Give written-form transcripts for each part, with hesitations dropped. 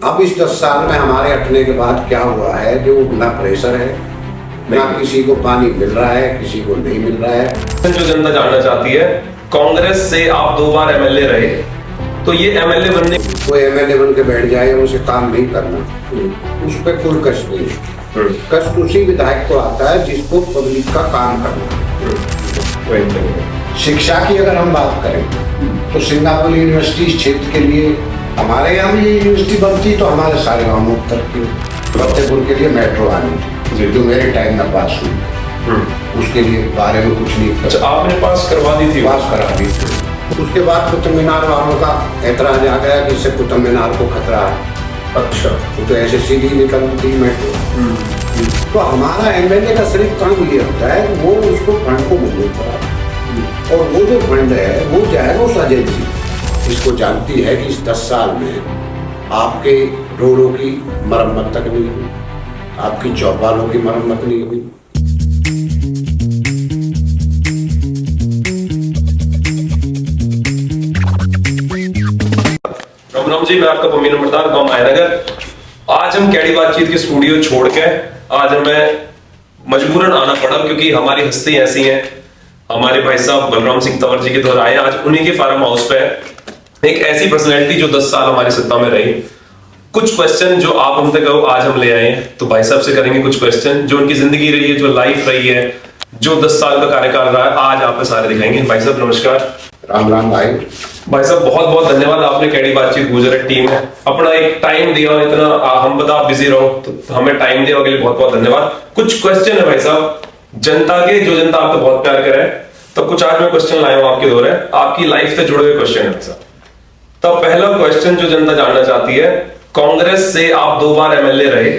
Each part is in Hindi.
अब इस 10 साल में हमारे हटने के बाद क्या हुआ है, जो ना प्रेशर है, ना किसी को पानी मिल रहा है, किसी को नहीं मिल रहा है। जो जनता जानना चाहती है, कांग्रेस से आप 2 बार एमएलए रहे, तो ये एमएलए बनने कोई एमएलए बन के बैठ जाए, उसे काम नहीं करना, उस पर कोई कष्ट नहीं है। कष्ट उसी विधायक को आता है जिसको पब्लिक का काम करना। शिक्षा की अगर हम बात करें तो सिंगापुर यूनिवर्सिटी इस क्षेत्र के लिए, हमारे यहाँ भी यूनिवर्सिटी बनती तो हमारे सारे गाँव में उत्तर की फतेहपुर के लिए मेट्रो आनी थी, जो मेरे टाइम में पास हुई। उसके लिए बारे में कुछ नहीं। अच्छा, आपने पास करवा दी थी? पास करा दी थी। उसके बाद कुतुब मीनार वालों का ऐतराज आ गया कि इससे कुतुब मीनार को खतरा है। अच्छा, तो ऐसे सीधी निकलती मेट्रो। तो हमारा एमएलए का सिर्फ काम ये होता है, वो उसको फंड को मंजूर करा, और वो जो फंड है वो जाएगा उस एजेंसी, इसको जानती है कि इस 10 साल में आपके रोडों की मरम्मत तक नहीं हुई, आपकी चौपालों की मरम्मत नहीं हुई। राम जी, मैं आपका पमीन नंबरदार, गाँव मायानगर। आज हम कैडी बातचीत के स्टूडियो छोड़ के आज हमें मजबूरन आना पड़ा, क्योंकि हमारी हस्ती ऐसी है। हमारे भाई साहब बलराम सिंह तंवर जी के द्वारा आए, आज उन्हीं के फार्म हाउस पे एक ऐसी पर्सनैलिटी जो 10 साल हमारी सत्ता में रही। कुछ क्वेश्चन जो आप हमसे कहो आज हम ले आए हैं, तो भाई साहब से करेंगे कुछ क्वेश्चन जो उनकी जिंदगी रही है, जो लाइफ रही है, जो 10 साल का कार्यकाल रहा है, आज आपको सारे दिखाएंगे। भाई साहब नमस्कार। राम राम भाई। भाई साहब बहुत बहुत धन्यवाद, आपने कैडी बातचीत गुजरात टीम है अपना एक टाइम दिया, इतना हम बता बिजी रहो तो हमें टाइम दिया, के लिए बहुत बहुत धन्यवाद। कुछ क्वेश्चन है भाई साहब जनता के, जो जनता आपको बहुत प्यार करे, तो कुछ आज मैं क्वेश्चन लाया हूं आपके दौरे, आपकी लाइफ से जुड़े हुए क्वेश्चन है भाई साहब। तो पहला क्वेश्चन जो जनता जानना चाहती है, कांग्रेस से आप 2 बार एमएलए रहे,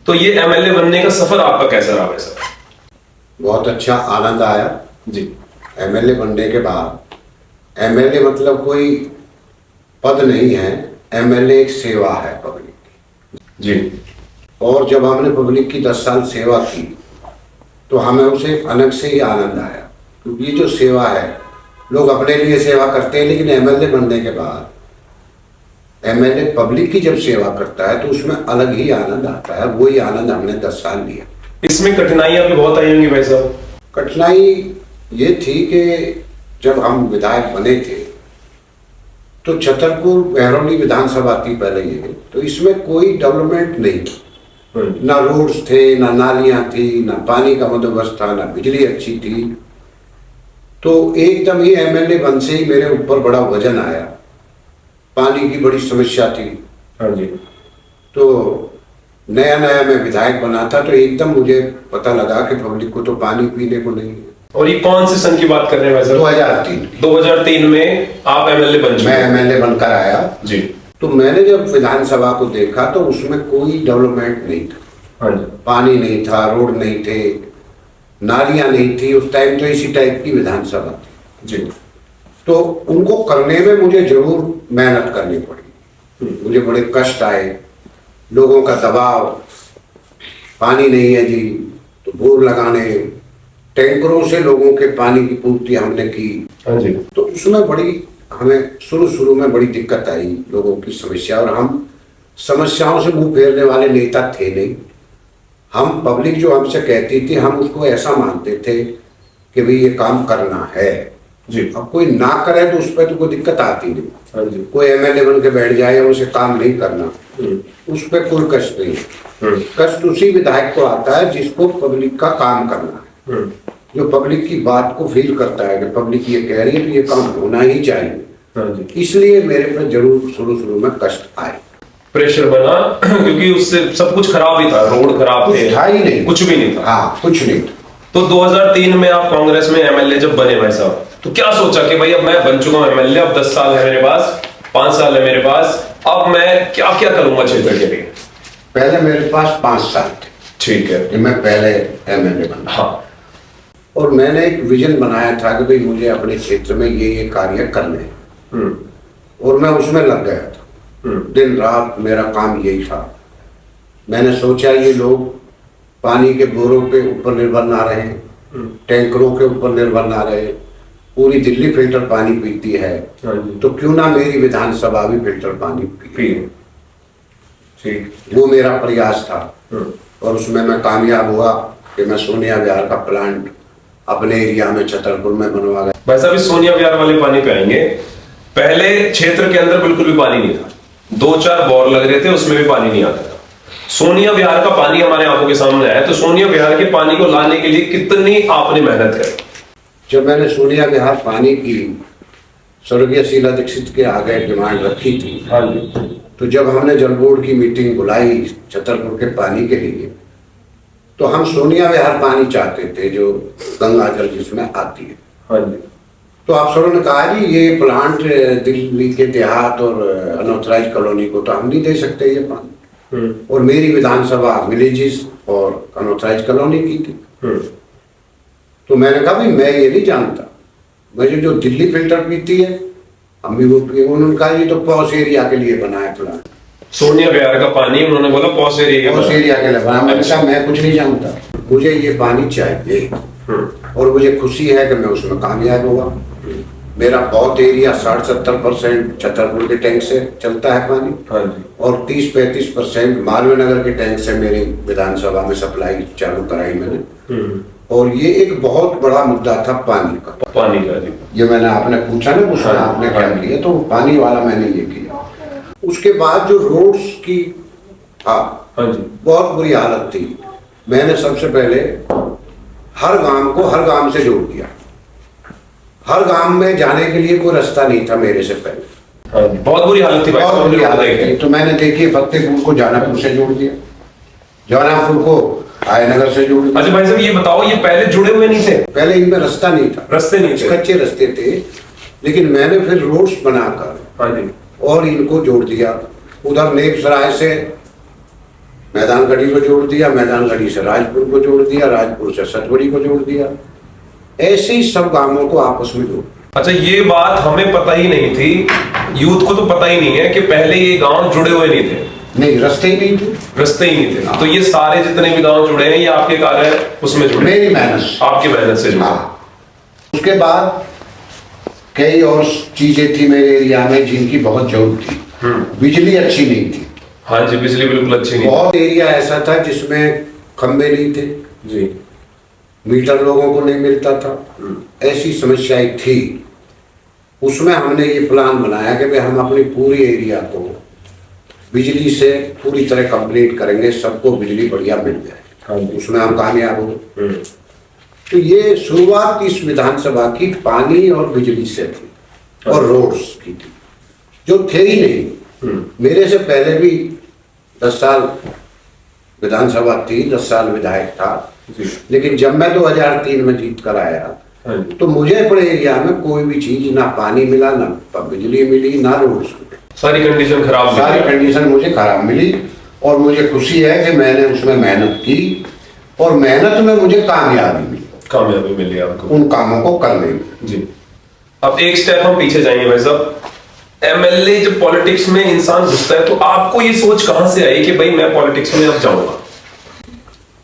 तो ये एमएलए बनने का सफर आपका कैसा रहा भाई साहब? बहुत अच्छा, आनंद आया जी। एमएलए बनने के बाद। एमएलए मतलब कोई पद नहीं है, एमएलए एक सेवा है पब्लिक की। जी। और जब हमने पब्लिक की 10 साल सेवा की तो हमें उसे अलग से ही आनंद आया, क्योंकि ये जो सेवा है, लोग अपने लिए सेवा करते हैं, लेकिन एमएलए बनने के बाद एमएलए पब्लिक की जब सेवा करता है तो उसमें अलग ही आनंद आता है। वही आनंद हमने 10 साल लिया। इसमें कठिनाइयां भी बहुत आई होंगी भाई साहब? कठिनाई ये थी कि जब हम विधायक बने थे तो छतरपुर बहरौनी विधानसभा थी पहले ये, तो इसमें कोई डेवलपमेंट नहीं थी, ना रोड्स थे, ना नालियां थी, ना पानी का बंदोबस्त था, ना बिजली अच्छी थी। तो एकदम ही एमएलए बन से ही मेरे ऊपर बड़ा वजन आया, पानी की बड़ी समस्या थी। हाँ जी। तो नया नया मैं विधायक बना था, तो एकदम मुझे पता लगा कि पब्लिक को तो पानी पीने को नहीं है। और ये कौन से सन की बात कर रहे हैं भाई साहब? 2003। 2003 में आप एमएलए बन चुके? मैं एमएलए बनकर आया जी। तो मैंने जब विधानसभा को देखा तो उसमें कोई डेवलपमेंट नहीं था। हाँ जी। पानी नहीं था, रोड नहीं थे, नालियां नहीं थी। उस टाइम तो इसी टाइप की विधानसभा थी जी। तो उनको करने में मुझे जरूर मेहनत करनी पड़ी, मुझे बड़े कष्ट आए, लोगों का दबाव, पानी नहीं है जी तो बोर लगाने, टैंकरों से लोगों के पानी की पूर्ति हमने की। हाँ जी। तो उसमें बड़ी हमें शुरू में बड़ी दिक्कत आई, लोगों की समस्या, और हम समस्याओं से मुंह फेरने वाले नेता थे नहीं। हम पब्लिक जो हमसे कहती थी, हम उसको ऐसा मानते थे कि भाई ये काम करना है जी। अब कोई ना करे तो उस पर तो कोई दिक्कत आती नहीं। हाँ जी। कोई एमएलए बन के बैठ जाए, उसे काम नहीं करना, उस पर कोई कष्ट नहीं है। कष्ट उसी विधायक को आता है जिसको पब्लिक का काम करना है, जो पब्लिक की बात को फील करता है कि पब्लिक ये कह रही है तो ये काम होना ही चाहिए। हाँ जी। इसलिए मेरे पे जरूर शुरू में कष्ट आए, प्रेशर बना, क्योंकि उससे सब कुछ खराब ही था, रोड खराब थे, था ही नहीं, कुछ भी नहीं था। हाँ, कुछ नहीं। तो 2003 में आप कांग्रेस में एमएलए जब बने भाई साहब, तो क्या सोचा कि भाई अब मैं बन चुका हूं एमएलए, अब 10 साल है मेरे पास, 5 साल है मेरे पास, अब मैं क्या क्या करूंगा क्षेत्र के लिए? पहले मेरे पास 5 साल थे, ठीक है, कि मैं पहले एमएलए बना। हाँ। और मैंने एक विजन बनाया था कि भाई मुझे अपने क्षेत्र में ये कार्य करने हैं, और मैं उसमें लग गया था। दिन रात मेरा काम यही था। मैंने सोचा ये लोग पानी के बोरों के ऊपर निर्भर ना रहे, टैंकरों के ऊपर निर्भर ना रहे, पूरी दिल्ली फिल्टर पानी पीती है, तो क्यों ना मेरी विधानसभा भी फिल्टर पानी पी। ठीक। वो मेरा प्रयास था हम्म। और उसमें मैं कामयाब हुआ कि मैं सोनिया विहार का प्लांट अपने एरिया में छतरपुर में बनवा गया। भाई साहब इस सोनिया विहार वाले पानी पे आएंगे। पहले क्षेत्र के अंदर बिल्कुल भी पानी नहीं था, 2-4 बोर लग रहे थे, उसमें भी पानी नहीं आता था। सोनिया विहार का पानी हमारे आंखों के सामने आया, तो सोनिया विहार के पानी को लाने के लिए कितनी आपने मेहनत करी? जब मैंने सोनिया विहार पानी की स्वर्गीय शीला दीक्षित के आगे डिमांड रखी थी, हाँ जी, तो जब हमने जल बोर्ड की मीटिंग बुलाई छतरपुर के पानी के लिए, तो हम सोनिया विहार पानी चाहते थे जो गंगा जल जिसमें आती है। हाँ जी। तो अफसरों ने कहा जी ये प्लांट दिल्ली के देहात और अनऑथराइज कॉलोनी को तो हम नहीं दे सकते ये पानी। और मेरी विधानसभा विलेजेस और अनऑथराइज कॉलोनी की थी। तो मैंने कहा भाई मैं ये नहीं जानता, मुझे जो दिल्ली फिल्टर पीती है हम भी वो पिए। उन्होंने कहा ये तो पॉश एरिया के लिए बना है प्लांट। सोनिया विहार का पानी उन्होंने बोला पॉश एरिया पॉश एरिया के लिए बना। मैंने कहा मैं कुछ नहीं जानता, मुझे ये पानी चाहिए और मुझे खुशी है कि मैं उसमें कामयाब हुआ। मेरा बहुत एरिया 60-70% छतरपुर के टैंक से चलता है पानी। हाँ जी। और 30-35% मालवीय नगर के टैंक से मेरी विधानसभा में सप्लाई चालू कराई मैंने। और ये एक बहुत बड़ा मुद्दा था पानी का। पानी का जी। ये मैंने आपने पूछा ना, पूछा आपने क्या किया, तो पानी वाला मैंने ये किया। उसके बाद जो रोड्स की हाँ जी, बहुत बुरी हालत थी। मैंने सबसे पहले हर गांव से जोड़ दिया। हर गांव में जाने के लिए कोई रास्ता नहीं था मेरे से पहले। हाँ जी। बहुत बुरी हालत थी भाई, बहुत बुरी हालत देख थी। तो मैंने देखिए फतेहपुर को जानापुर से जोड़ दिया, जौनापुर को आयनगर से जोड़ दिया। अच्छा भाई साहब ये बताओ, ये पहले जुड़े हुए नहीं थे? पहले इनमें रास्ता नहीं था, रास्ते नहीं थे, कच्चे रास्ते थे। लेकिन मैंने फिर रोड्स बनाकर हाँ जी, और इनको जोड़ दिया। उधर नेपसराय से मैदान गढ़ी को जोड़ दिया, मैदान गढ़ी से राजपुर को जोड़ दिया, राजपुर से सतबड़ी को जोड़ दिया। ऐसे ही सब गांवों को आपस में जोड़। अच्छा ये बात हमें पता ही नहीं थी, यूथ को तो पता ही नहीं है कि पहले ये गांव जुड़े हुए नहीं थे। नहीं, रास्ते ही नहीं थे, रास्ते ही नहीं थे। तो ये सारे जितने भी गांव जुड़े हैं ये आपके कार्य उसमें जुड़े, मेरी मेहनत, आपकी मेहनत से जुड़े। उसके बाद कई और चीजें थी मेरे एरिया में जिनकी बहुत जरूरत थी। बिजली अच्छी नहीं थी। हाँ जी, बिजली बिल्कुल अच्छी नहीं। बहुत एरिया ऐसा था जिसमें खंबे नहीं थे जी, मीटर लोगों को नहीं मिलता था। ऐसी समस्याएं थी। उसमें हमने ये प्लान बनाया कि भाई हम अपनी पूरी एरिया को बिजली से पूरी तरह कंप्लीट करेंगे, सबको बिजली बढ़िया मिल जाए। हाँ जी। उसमें हम कामयाब हो। तो ये शुरुआत इस विधानसभा की पानी और बिजली से थी और रोड्स की थी, जो थे ही नहीं। मेरे से पहले भी 10 साल विधानसभा थी, 10 साल विधायक था। लेकिन जब मैं 2003 में जीत कर आया तो मुझे अपने एरिया में कोई भी चीज, ना पानी मिला, ना बिजली मिली, ना रोड्स मिले। सारी कंडीशन खराब, सारी कंडीशन मुझे खराब मिली। और मुझे खुशी है कि मैंने उसमें मेहनत की और मेहनत में मुझे कामयाबी मिली आपको उन कामों को करने में। जी। अब एक स्टेप हम पीछे जाएंगे भाई साहब। एमएलए जब पॉलिटिक्स में इंसान घुसता है तो आपको ये सोच कहां से आई कि भाई मैं पॉलिटिक्स में अब जाऊंगा?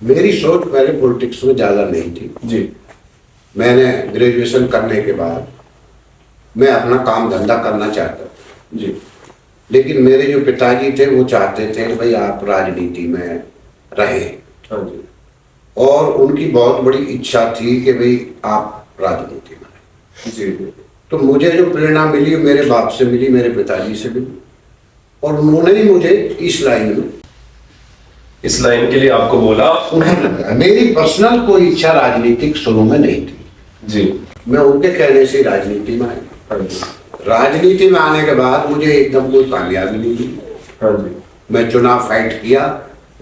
मेरी सोच पहले पॉलिटिक्स में ज्यादा नहीं थी जी। मैंने ग्रेजुएशन करने के बाद मैं अपना काम धंधा करना चाहता था जी। लेकिन मेरे जो पिताजी थे वो चाहते थे कि भाई आप राजनीति में रहे। हाँ जी। और उनकी बहुत बड़ी इच्छा थी कि भाई आप राजनीति में रहे। जी। तो मुझे जो प्रेरणा मिली मेरे बाप से मिली, मेरे पिताजी से मिली, और उन्होंने ही मुझे इस लाइन के लिए आपको बोला। उन्होंने, मेरी पर्सनल कोई इच्छा राजनीतिक शुरू में नहीं थी जी। मैं उनके कहने से राजनीति में आया। राजनीति में आने के बाद मुझे एकदम कोई कामयाबी नहीं मिली। हाँ जी। मैं चुनाव फाइट किया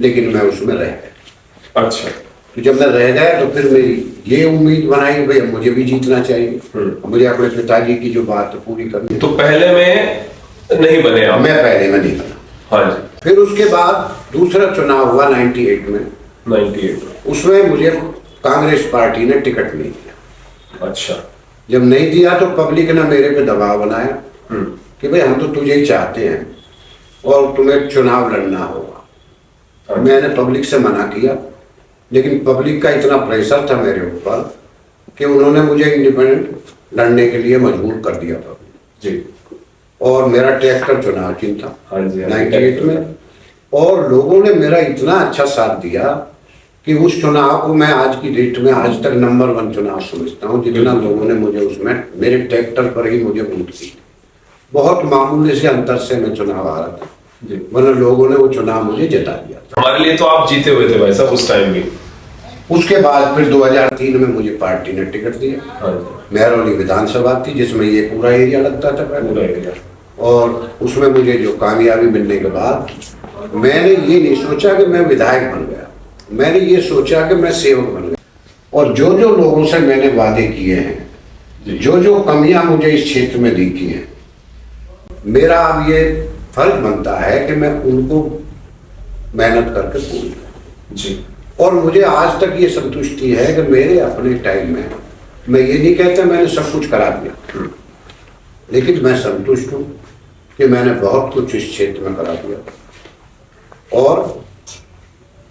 लेकिन मैं उसमें रह गया। अच्छा। तो जब मैं रह गया तो फिर मेरी ये उम्मीद बनाई भाई मुझे भी जीतना चाहिए, मुझे अपने पिताजी की जो बात पूरी करनी। तो पहले में नहीं बने आप? मैं पहले में नहीं बना। हाँ जी। फिर उसके बाद दूसरा चुनाव हुआ 98 में। 98 उसमें मुझे कांग्रेस पार्टी ने टिकट नहीं दिया। अच्छा। जब नहीं दिया तो पब्लिक ने मेरे पे दबाव बनाया कि भाई हम तो तुझे ही चाहते हैं और तुम्हें चुनाव लड़ना होगा। मैंने पब्लिक से मना किया लेकिन पब्लिक का इतना प्रेशर था मेरे ऊपर कि उन्होंने मुझे इंडिपेंडेंट लड़ने के लिए मजबूर कर दिया था जी। और मेरा ट्रैक्टर चुनाव चिन्ह था 98 में। और लोगों ने मेरा इतना अच्छा साथ दिया कि उस चुनाव को मैं आज की डेट में आज तक नंबर 1 चुनाव समझता हूँ। जितना लोगों ने मुझे उसमें मेरे ट्रैक्टर पर ही मुझे वोट की, बहुत मामूली से अंतर से मैं चुनाव आ रहा था, वरना लोगों ने वो चुनाव मुझे जिता दिया था। हमारे लिए तो आप जीते हुए थे भाई साहब उस टाइम भी। उसके बाद फिर 2003 में मुझे पार्टी ने टिकट दिया। महरौली विधानसभा थी जिसमें ये पूरा एरिया लगता था पूरा एरिया। और उसमें मुझे जो कामयाबी मिलने के बाद मैंने ये नहीं सोचा कि मैं विधायक बन गया, मैंने ये सोचा कि मैं सेवक बन गया। और जो जो लोगों से मैंने वादे किए हैं, जो जो कमियां मुझे इस क्षेत्र में दिखी हैं, मेरा अब ये फर्ज बनता है कि मैं उनको मेहनत करके पूरी करूं जी। और मुझे आज तक ये संतुष्टि है कि मेरे अपने टाइम में, मैं ये नहीं कहता मैंने सब कुछ करा दिया, लेकिन मैं संतुष्ट हूँ कि मैंने बहुत कुछ इस क्षेत्र में करा दिया। और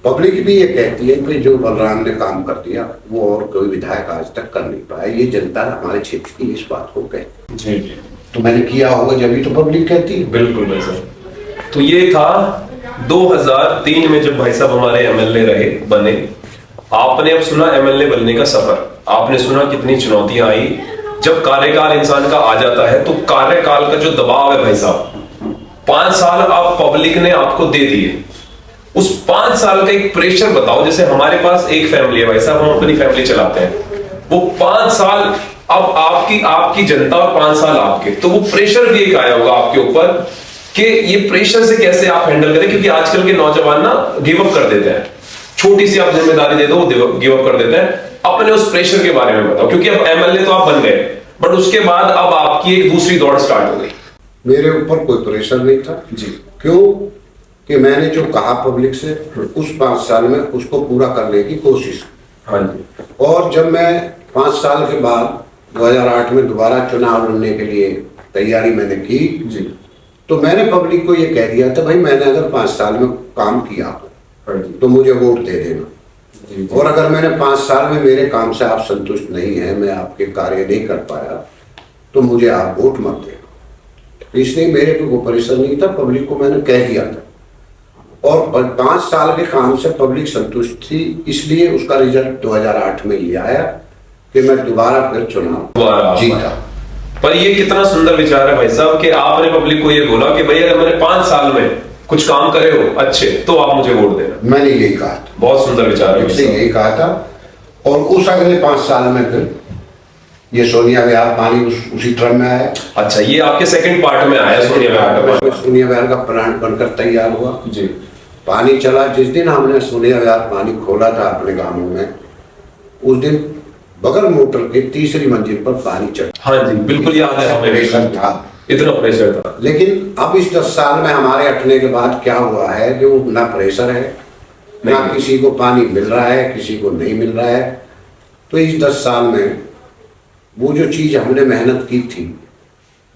पब्लिक भी ये कहती है कि जो बलराम ने काम कर दिया वो और कोई विधायक आज तक कर नहीं पाया। ये जनता हमारे क्षेत्र की इस बात को कहती जी जी। तो मैंने किया होगा जब तो पब्लिक कहती है। बिल्कुल भाई साहब। तो ये था 2003 में जब भाई साहब हमारे एमएलए रहे बने। आपने अब सुना एमएलए बनने का सफर, आपने सुना कितनी चुनौतियां आई। जब कार्यकाल इंसान का आ जाता है तो कार्यकाल का जो दबाव है भाई साहब, 5 साल आप पब्लिक ने आपको दे दिए, उस 5 साल का एक प्रेशर बताओ। जैसे हमारे पास एक फैमिली है भाई साहब, हम अपनी फैमिली चलाते हैं, वो 5 साल अब आपकी जनता और 5 साल आपके, तो वो प्रेशर भी एक आया होगा आपके ऊपर कि ये प्रेशर से कैसे आप हैंडल करें। क्योंकि आजकल के नौजवान ना गिव अप कर देते हैं, छोटी सी आप जिम्मेदारी दे दो वो गिव अप कर देते हैं। अपने उस प्रेशर के बारे में बताओ, क्योंकि अब एमएलए तो आप बन गए, बट उसके बाद अब आपकी एक दूसरी दौड़ स्टार्ट हो गई। मेरे ऊपर कोई प्रेशर नहीं था जी। क्यों कि मैंने जो कहा पब्लिक से उस 5 साल में उसको पूरा करने की कोशिश। हाँ जी। और जब मैं 5 साल के बाद 2008 में दोबारा चुनाव लड़ने के लिए तैयारी मैंने की जी, तो मैंने पब्लिक को ये कह दिया था, भाई मैंने अगर 5 साल में काम किया तो मुझे वोट दे देना जी। और अगर मैंने 5 साल में मेरे काम से आप संतुष्ट नहीं है, मैं आपके कार्य नहीं कर पाया, तो मुझे आप वोट मत देना। इसलिए मेरे को वो प्रेशर नहीं था, पब्लिक को मैंने कह दिया था। और 5 साल के काम से पब्लिक संतुष्ट थी, इसलिए उसका रिजल्ट 2008 में ये आया कि मैं दोबारा फिर चुनाव जीता। पर ये कितना सुंदर विचार है भाई साहब कि आपने पब्लिक को ये बोला कि भाई अगर मैंने 5 साल में कुछ काम करे हो अच्छे तो आप मुझे वोट देना। मैंने यही कहा था, बहुत सुंदर विचार है, यही कहा था। और उस अगले 5 साल में फिर ये सोनिया विहार पानी उसी क्रम में आया। अच्छा, ये आपके सेकंड पार्ट में आया सोनिया विहार। सोनिया विहार का प्लांट बनकर तैयार हुआ जी। पानी चला। जिस दिन हमने सोनिया विहार पानी खोला था अपने गांवों में, उस दिन बगैर मोटर के 3री मंजिल पर पानी चढ़ा। हाँ जी, बिल्कुल याद है हमें। प्रेशर था, इतना प्रेशर था। लेकिन अब इस 10 साल में हमारे हटने के बाद क्या हुआ है कि वो ना प्रेशर है, ना किसी को पानी मिल रहा है, किसी को नहीं मिल रहा है। तो इस 10 साल में वो जो चीज हमने मेहनत की थी,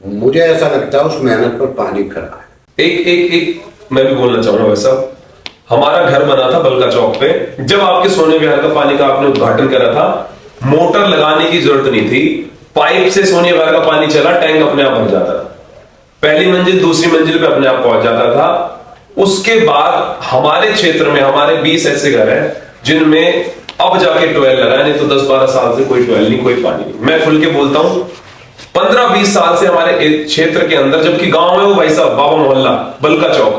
मुझे ऐसा लगता है उस मेहनत पर पानी खड़ा है। एक मैं भी बोलना चाहूंगा वैसा, हमारा घर बना था बलका चौक पे। जब आपके सोने विहार का पानी का आपने उद्घाटन करा था, मोटर लगाने की जरूरत नहीं थी, पाइप से सोने विहार का पानी चला, टैंक अपने आप भर जाता था। पहली मंजिल दूसरी मंजिल पे अपने आप पहुंच जाता था। उसके बाद हमारे क्षेत्र में हमारे 20 ऐसे घर हैं जिनमें अब जाके ट्वेल लगा है, नहीं तो 10-12 साल से कोई ट्वेल नहीं, कोई पानी नहीं। मैं खुल के बोलता हूं 15-20 साल से हमारे क्षेत्र के अंदर, जबकि गांव में वो भाई साहब बाबा मोहल्ला बलका चौक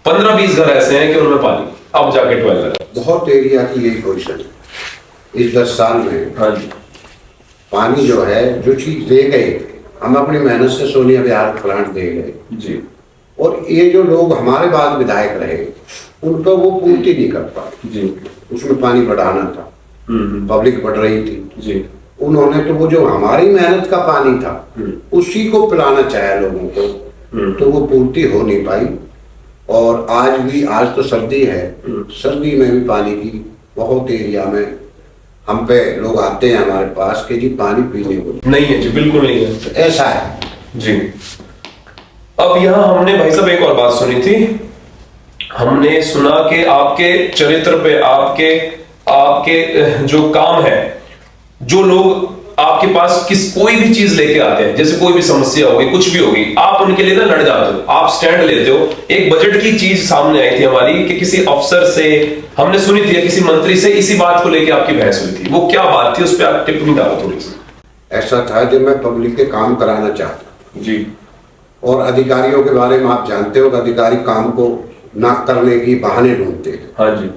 15-20 घर ऐसे हैं कि उनमें पानी अब जाके ट्वेल लगा। बहुत एरिया की यही पोजिशन है इस 10 साल में। हाँ जी। पानी जो है, जो चीज दे गए हम अपनी मेहनत से सोनिया विहार प्लांट दे गए जी। और ये जो लोग हमारे बाद विधायक रहे उनका वो पूर्ति नहीं कर पाए जी। उसमें पानी बढ़ाना था, पब्लिक बढ़ रही थी जी। उन्होंने तो वो जो हमारी मेहनत का पानी था उसी को पिलाना चाहा लोगों को, तो वो पूर्ति हो नहीं पाई। और आज तो सर्दी है, सर्दी में भी पानी की बहुत एरिया में हम पे लोग आते हैं हमारे पास कि जी पानी पीने को नहीं है जी, बिल्कुल नहीं है, ऐसा है जी। अब यहाँ हमने भाई साहब एक और बात सुनी थी, हमने सुना कि आपके चरित्र पे, आपके जो काम है, जो लोग आपके पास कोई भी चीज लेके आते हैं, जैसे कोई भी समस्या होगी, कुछ भी होगी, आप उनके लिए ना लड़ जाते हो, आप स्टैंड लेते हो। एक बजट की चीज सामने आई थी हमारी कि किसी अफसर से हमने सुनी थी, किसी मंत्री से इसी बात को लेके आपकी बहस हुई थी, वो क्या बात थी, उस पर आप टिप्पणी डालो थोड़ी सी। ऐसा था जब मैं पब्लिक के काम कराना चाहता जी। और अधिकारियों के बारे में आप जानते हो कि अधिकारी काम को ना करने की बहाने ढूंढते हैं। हाँ जी।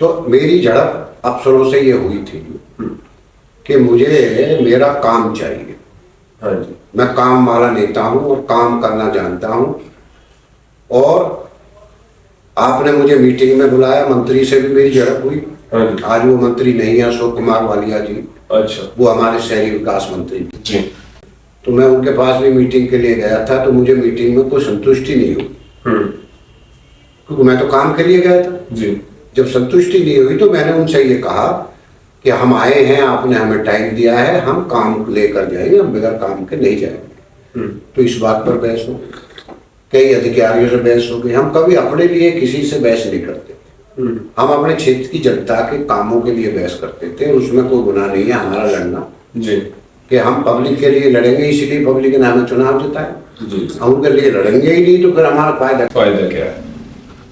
तो मेरी झड़प अफसरों से ये हुई थी कि मुझे मेरा काम चाहिए। हाँ जी। मैं काम वाला नेता हूं और काम करना जानता हूं। और आपने मुझे मीटिंग में बुलाया, मंत्री से भी मेरी झड़प हुई। हाँ जी। आज वो मंत्री नहीं है, अशोक कुमार वालिया जी। अच्छा। वो हमारे शहरी विकास मंत्री थे। जी। तो मैं उनके पास भी मीटिंग के लिए गया था, तो मुझे मीटिंग में कोई संतुष्टि नहीं हुई, क्योंकि मैं तो काम के लिए गया था। जी। जब संतुष्टि नहीं हुई तो मैंने उनसे ये कहा कि हम आए हैं, आपने हमें टाइम दिया है, हम काम लेकर जाएंगे, हम बगैर काम के नहीं जाएंगे। तो इस बात पर बहस हो गई, कई अधिकारियों से बहस हो गई। हम कभी अपने लिए किसी से बहस नहीं करते, हम अपने क्षेत्र की जनता के कामों के लिए बहस करते थे। उसमें कोई गुनाह नहीं है हमारा लड़ना जी। कि हम पब्लिक के लिए लड़ेंगे, इसीलिए पब्लिक ने हमें चुनाव जिताया। जी। हम उनके लिए लड़ेंगे ही नहीं तो फिर हमारा फायदा क्या है।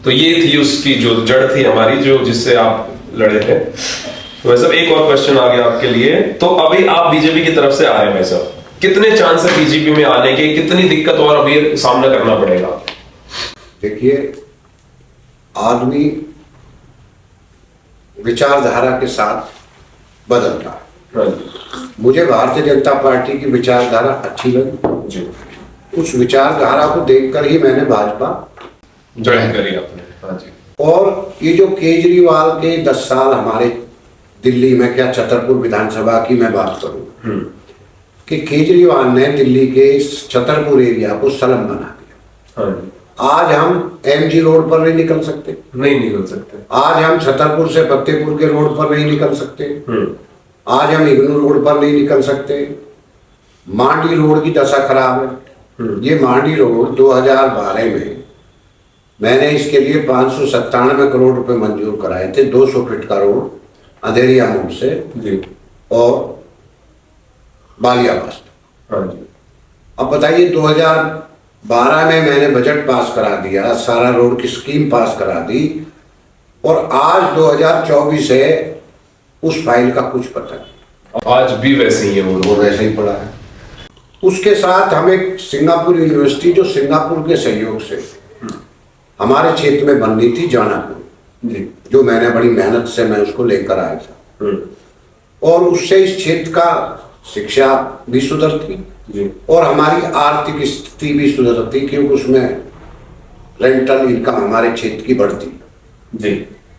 तो ये थी उसकी जो जड़ थी हमारी, जो जिससे आप लड़े थे। तो वैसे एक और क्वेश्चन आ गया आपके लिए। तो अभी आप बीजेपी की तरफ से आ रहे हैं वैसा, कितने चांस है बीजेपी में आने के, कितनी दिक्कत और अभी सामना करना पड़ेगा? देखिए, आदमी विचारधारा के साथ बदलता है। मुझे भारतीय जनता पार्टी की विचारधारा अच्छी लगी जी। उस विचारधारा को देखकर ही मैंने भाजपा ज्वाइन करी आपने। हाँ जी। और ये जो केजरीवाल के 10 साल हमारे दिल्ली में, क्या छतरपुर विधानसभा की मैं बात करूं कि केजरीवाल ने दिल्ली के छतरपुर एरिया को सलम बना दिया। हाँ जी। आज हम एमजी रोड पर नहीं निकल सकते, नहीं निकल सकते। आज हम छतरपुर से फतेहपुर के रोड पर नहीं निकल सकते, आज हम इग्नू रोड पर नहीं निकल सकते। मांडी रोड की दशा खराब है। ये मांडी रोड 2012 में मैंने इसके लिए 597 करोड़ रुपए मंजूर कराए थे। 200 फीट का रोड अंधेरिया मोड़ से जी। और बालियाबास। हाँ जी। अब बताइए, 2012 में मैंने बजट पास करा दिया, सारा रोड की स्कीम पास करा दी, और आज 2024 है, उस फाइल का कुछ पता नहीं। आज भी वैसे ही है वो वो वैसे ही पड़ा है। उसके साथ हमें सिंगापुर यूनिवर्सिटी, जो सिंगापुर के सहयोग से हमारे क्षेत्र में बननी थी, जानापुर जी, जो मैंने बड़ी मेहनत से मैं उसको लेकर आया था, और उससे इस क्षेत्र का शिक्षा भी सुधरती जी, और हमारी आर्थिक स्थिति भी सुधरती, क्योंकि उसमें रेंटल इनकम हमारे क्षेत्र की बढ़ती जी।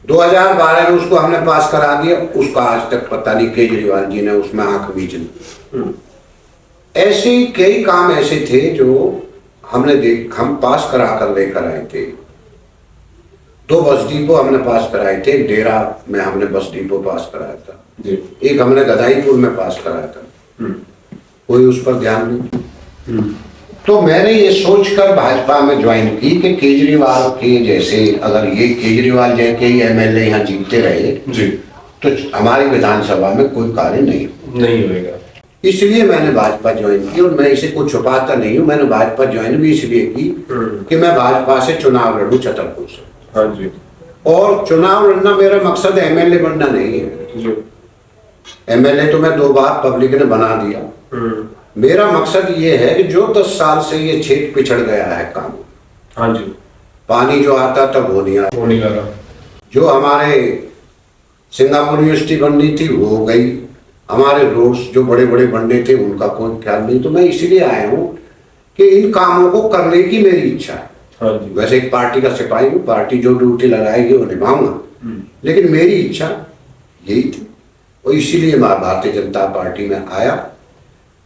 2012 में उसको हमने पास करा दिया, उसका आज तक पता नहीं, केजरीवाल जी ने उसमें आंख बीच ली। ऐसे कई काम ऐसे थे जो हम पास करा कर लेकर आए थे। 2 बस डिपो हमने पास कराए थे, एक डेरा में हमने बस डिपो पास कराया था जी। एक हमने गदाईपुर में पास कराया था, कोई उस पर ध्यान नहीं। तो मैंने ये सोचकर भाजपा में ज्वाइन की कि केजरीवाल के जैसे, अगर ये केजरीवाल जैसे ही एमएलए यहाँ जीतते रहे जी, तो हमारी विधानसभा में कोई कार्य नहीं होगा। इसलिए मैंने भाजपा ज्वाइन की, और मैं इसे कुछ छुपाता नहीं हूँ। मैंने भाजपा ज्वाइन भी इसलिए की कि मैं भाजपा से चुनाव लड़ूं छतरपुर से। हाँ जी। और चुनाव लड़ना मेरा मकसद एमएलए बनना नहीं है। एमएलए तो मैं 2 बार पब्लिक ने बना दिया। मेरा मकसद ये है कि जो 10 साल से ये क्षेत्र पिछड़ गया है काम, हाँ जी, पानी जो आता तब वो नहीं आता, जो हमारे सिंगापुर यूनिवर्सिटी बननी थी वो हो गई, हमारे रोड्स जो बड़े बड़े बनने थे उनका कोई ख्याल नहीं। तो मैं इसीलिए आया हूँ कि इन कामों को करने की मेरी इच्छा है। हाँ जी। वैसे एक पार्टी का सिपाही हूँ, पार्टी जो ड्यूटी लगाएगी वो निभाऊंगा, लेकिन मेरी इच्छा यही थी, और इसीलिए मैं भारतीय जनता पार्टी में आया।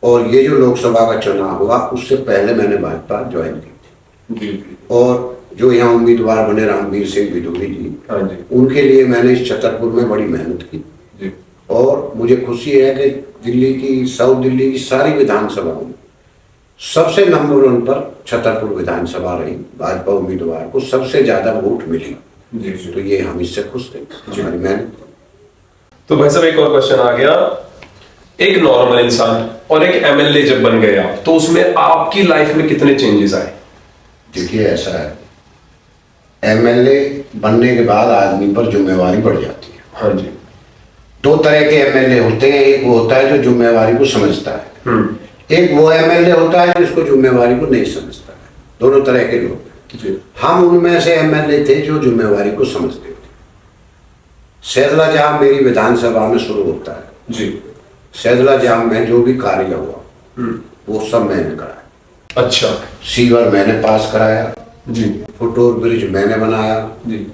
और ये जो लोकसभा का चुनाव हुआ उससे पहले मैंने भाजपा ज्वाइन की थी, और जो यहाँ उम्मीदवार बने रामवीर सिंह बिदूरी जी, हाँ जी, उनके लिए मैंने इस छतरपुर में बड़ी मेहनत की जी। और मुझे खुशी है कि दिल्ली की, साउथ दिल्ली की सारी विधानसभाओं में सबसे नंबर 1 पर छतरपुर विधानसभा रही। भाजपा उम्मीदवार को सबसे ज्यादा वोट मिली जी। तो ये हम इससे खुश थे, हमारी मेहनत। तो भाई साहब एक और क्वेश्चन आ गया, एक नॉर्मल इंसान और एक एमएलए जब बन गए आप, तो उसमें आपकी लाइफ में कितने चेंजेस आए? देखिए ऐसा है, एमएलए बनने के बाद आदमी पर जिम्मेवारी बढ़ जाती है। हाँ जी। दो तरह के एमएलए होते हैं, एक वो होता है जो जिम्मेवारी को समझता है, एक वो एमएलए होता है जिसको जिम्मेवारी को नहीं समझता है। दोनों तरह के लोग हैं। हम उनमें से एमएलए थे जो जिम्मेवारी को समझते थे। सैदला जाम मेरी विधानसभा में शुरू होता है जी। सैदला जाम में जो भी कार्य हुआ वो सब मैंने कराया। अच्छा। सीवर मैंने पास कराया जी। फुटओवर ब्रिज मैंने बनाया जी।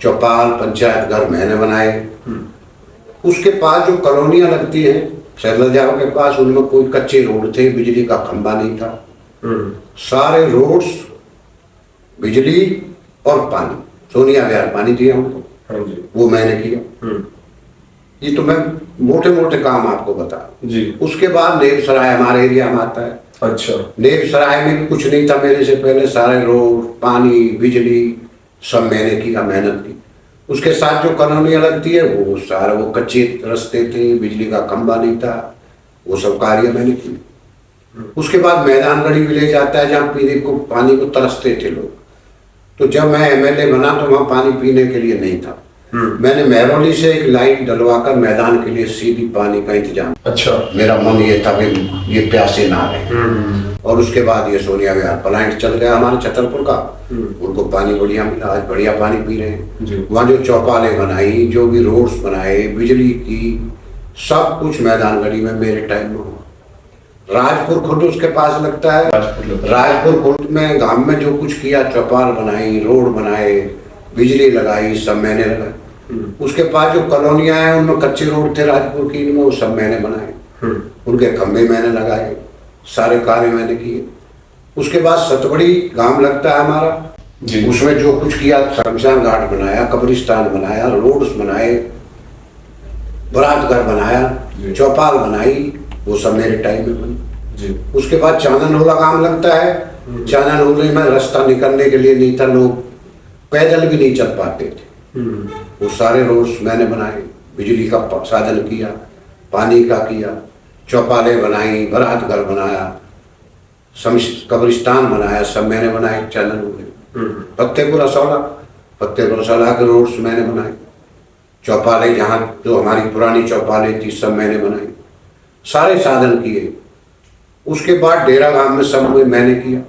चौपाल पंचायत घर मैंने बनाए। उसके पास जो कॉलोनियां लगती हैं सैदला जाम के पास, उनमें कोई कच्चे रोड थे, बिजली का खंभा नहीं था। सारे रोड्स, बिजली और पानी, सोनिया विहार पानी दिया उनको, हाँ जी। वो मैंने किया। ये तो मैं मोटे मोटे काम आपको बता। जी। उसके बाद नेब सराय हमारे एरिया में आता है। अच्छा। नेब सराय में भी कुछ नहीं था मेरे से पहले, सारे रोड पानी बिजली सब मैंने किया, मेहनत की। उसके साथ जो कॉलोनियां लगती है वो सारे वो कच्चे रास्ते थे, बिजली का खंभा नहीं था, वो सब कार्य मैंने किए। उसके बाद मैदानगढ़ी विलेज आता है जहाँ पीने को पानी को तरसते थे लोग। तो जब मैं एमएलए बना तो वहाँ पानी पीने के लिए नहीं था। मैंने मेहरौली से एक लाइन डलवाकर मैदान के लिए सीधी पानी का इंतजाम। अच्छा। मेरा मन ये था कि ये प्यासे ना रहे। और उसके बाद ये सोनिया विहार प्लांट चल गया हमारे छतरपुर का, उनको पानी बढ़िया मिला, आज बढ़िया पानी पी रहे हैं। वहाँ जो चौपाले बनाई, जो भी रोड्स बनाए, बिजली की, सब कुछ मैदानगढ़ी में मेरे टाइम में हुआ। राजपुर खुर्द उसके पास लगता है, राजपुर खुर्द में गांव में जो कुछ किया, चौपाल बनाई, रोड बनाए, बिजली लगाई, सब मैंने लगाई। उसके पास जो कॉलोनियां हैं उनमें कच्चे रोड थे राजपुर की, इनमें वो सब मैंने बनाए, उनके खंभे मैंने लगाए, सारे कार्य मैंने किए। उसके बाद सतबड़ी गांव लगता है हमारा, उसमें जो कुछ किया, शमशान घाट बनाया, कब्रिस्तान बनाया, रोड्स बनाए, बारात घर बनाया, चौपाल बनाई, वो सब मेरे टाइम में बनी। उसके बाद चांदनहोला गांव लगता है, चांदनहोले में रास्ता निकलने के लिए नहीं था, लोग पैदल भी नहीं चल पाते थे, वो सारे रोड्स मैंने बनाए, बिजली का साधन किया, पानी का किया, चौपाले बनाई, बारात घर बनाया, कब्रिस्तान बनाया, सब मैंने बनाए चांदनहोले। फतेहपुर असौला के रोड्स मैंने बनाए, चौपाले जहाँ जो हमारी पुरानी चौपाले थी सब मैंने बनाई, सारे साधन किए। उसके बाद डेरा गांव में सब मैंने किया।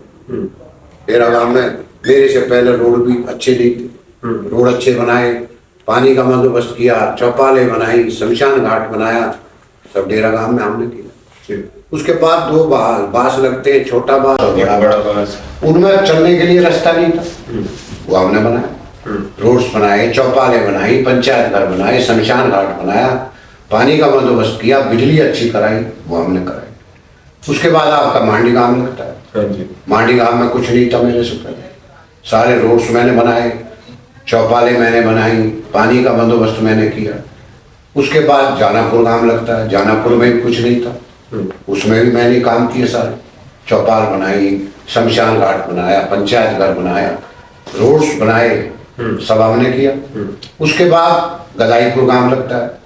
डेरा गांव में मेरे से पहले रोड भी अच्छे नहीं थे, रोड अच्छे बनाए, पानी का बंदोबस्त किया, चौपाले बनाई, शमशान घाट बनाया, सब डेरा गांव में हमने किया। उसके बाद दो बास लगते हैं, छोटा बास और बड़ा बास, उनमें चलने के लिए रास्ता नहीं था, वो हमने बनाया, रोड्स बनाए, चौपाले बनाई, पंचायत घर बनाए, शमशान घाट बनाया, पानी का बंदोबस्त किया, बिजली अच्छी कराई, वो हमने कराई। उसके बाद आपका मांडी गांव लगता है, मांडी गांव में कुछ नहीं था मेरे से पहले, सारे रोड्स मैंने बनाए, चौपाले मैंने बनाई, पानी का बंदोबस्त मैंने किया। उसके बाद जानापुर गांव लगता है, जानापुर में भी कुछ नहीं था, उसमें भी मैंने काम किए सारे, चौपाल बनाई, शमशान घाट बनाया, पंचायत घर बनाया, रोड्स बनाए, सब हमने किया। उसके बाद गदाईपुर गांव लगता है,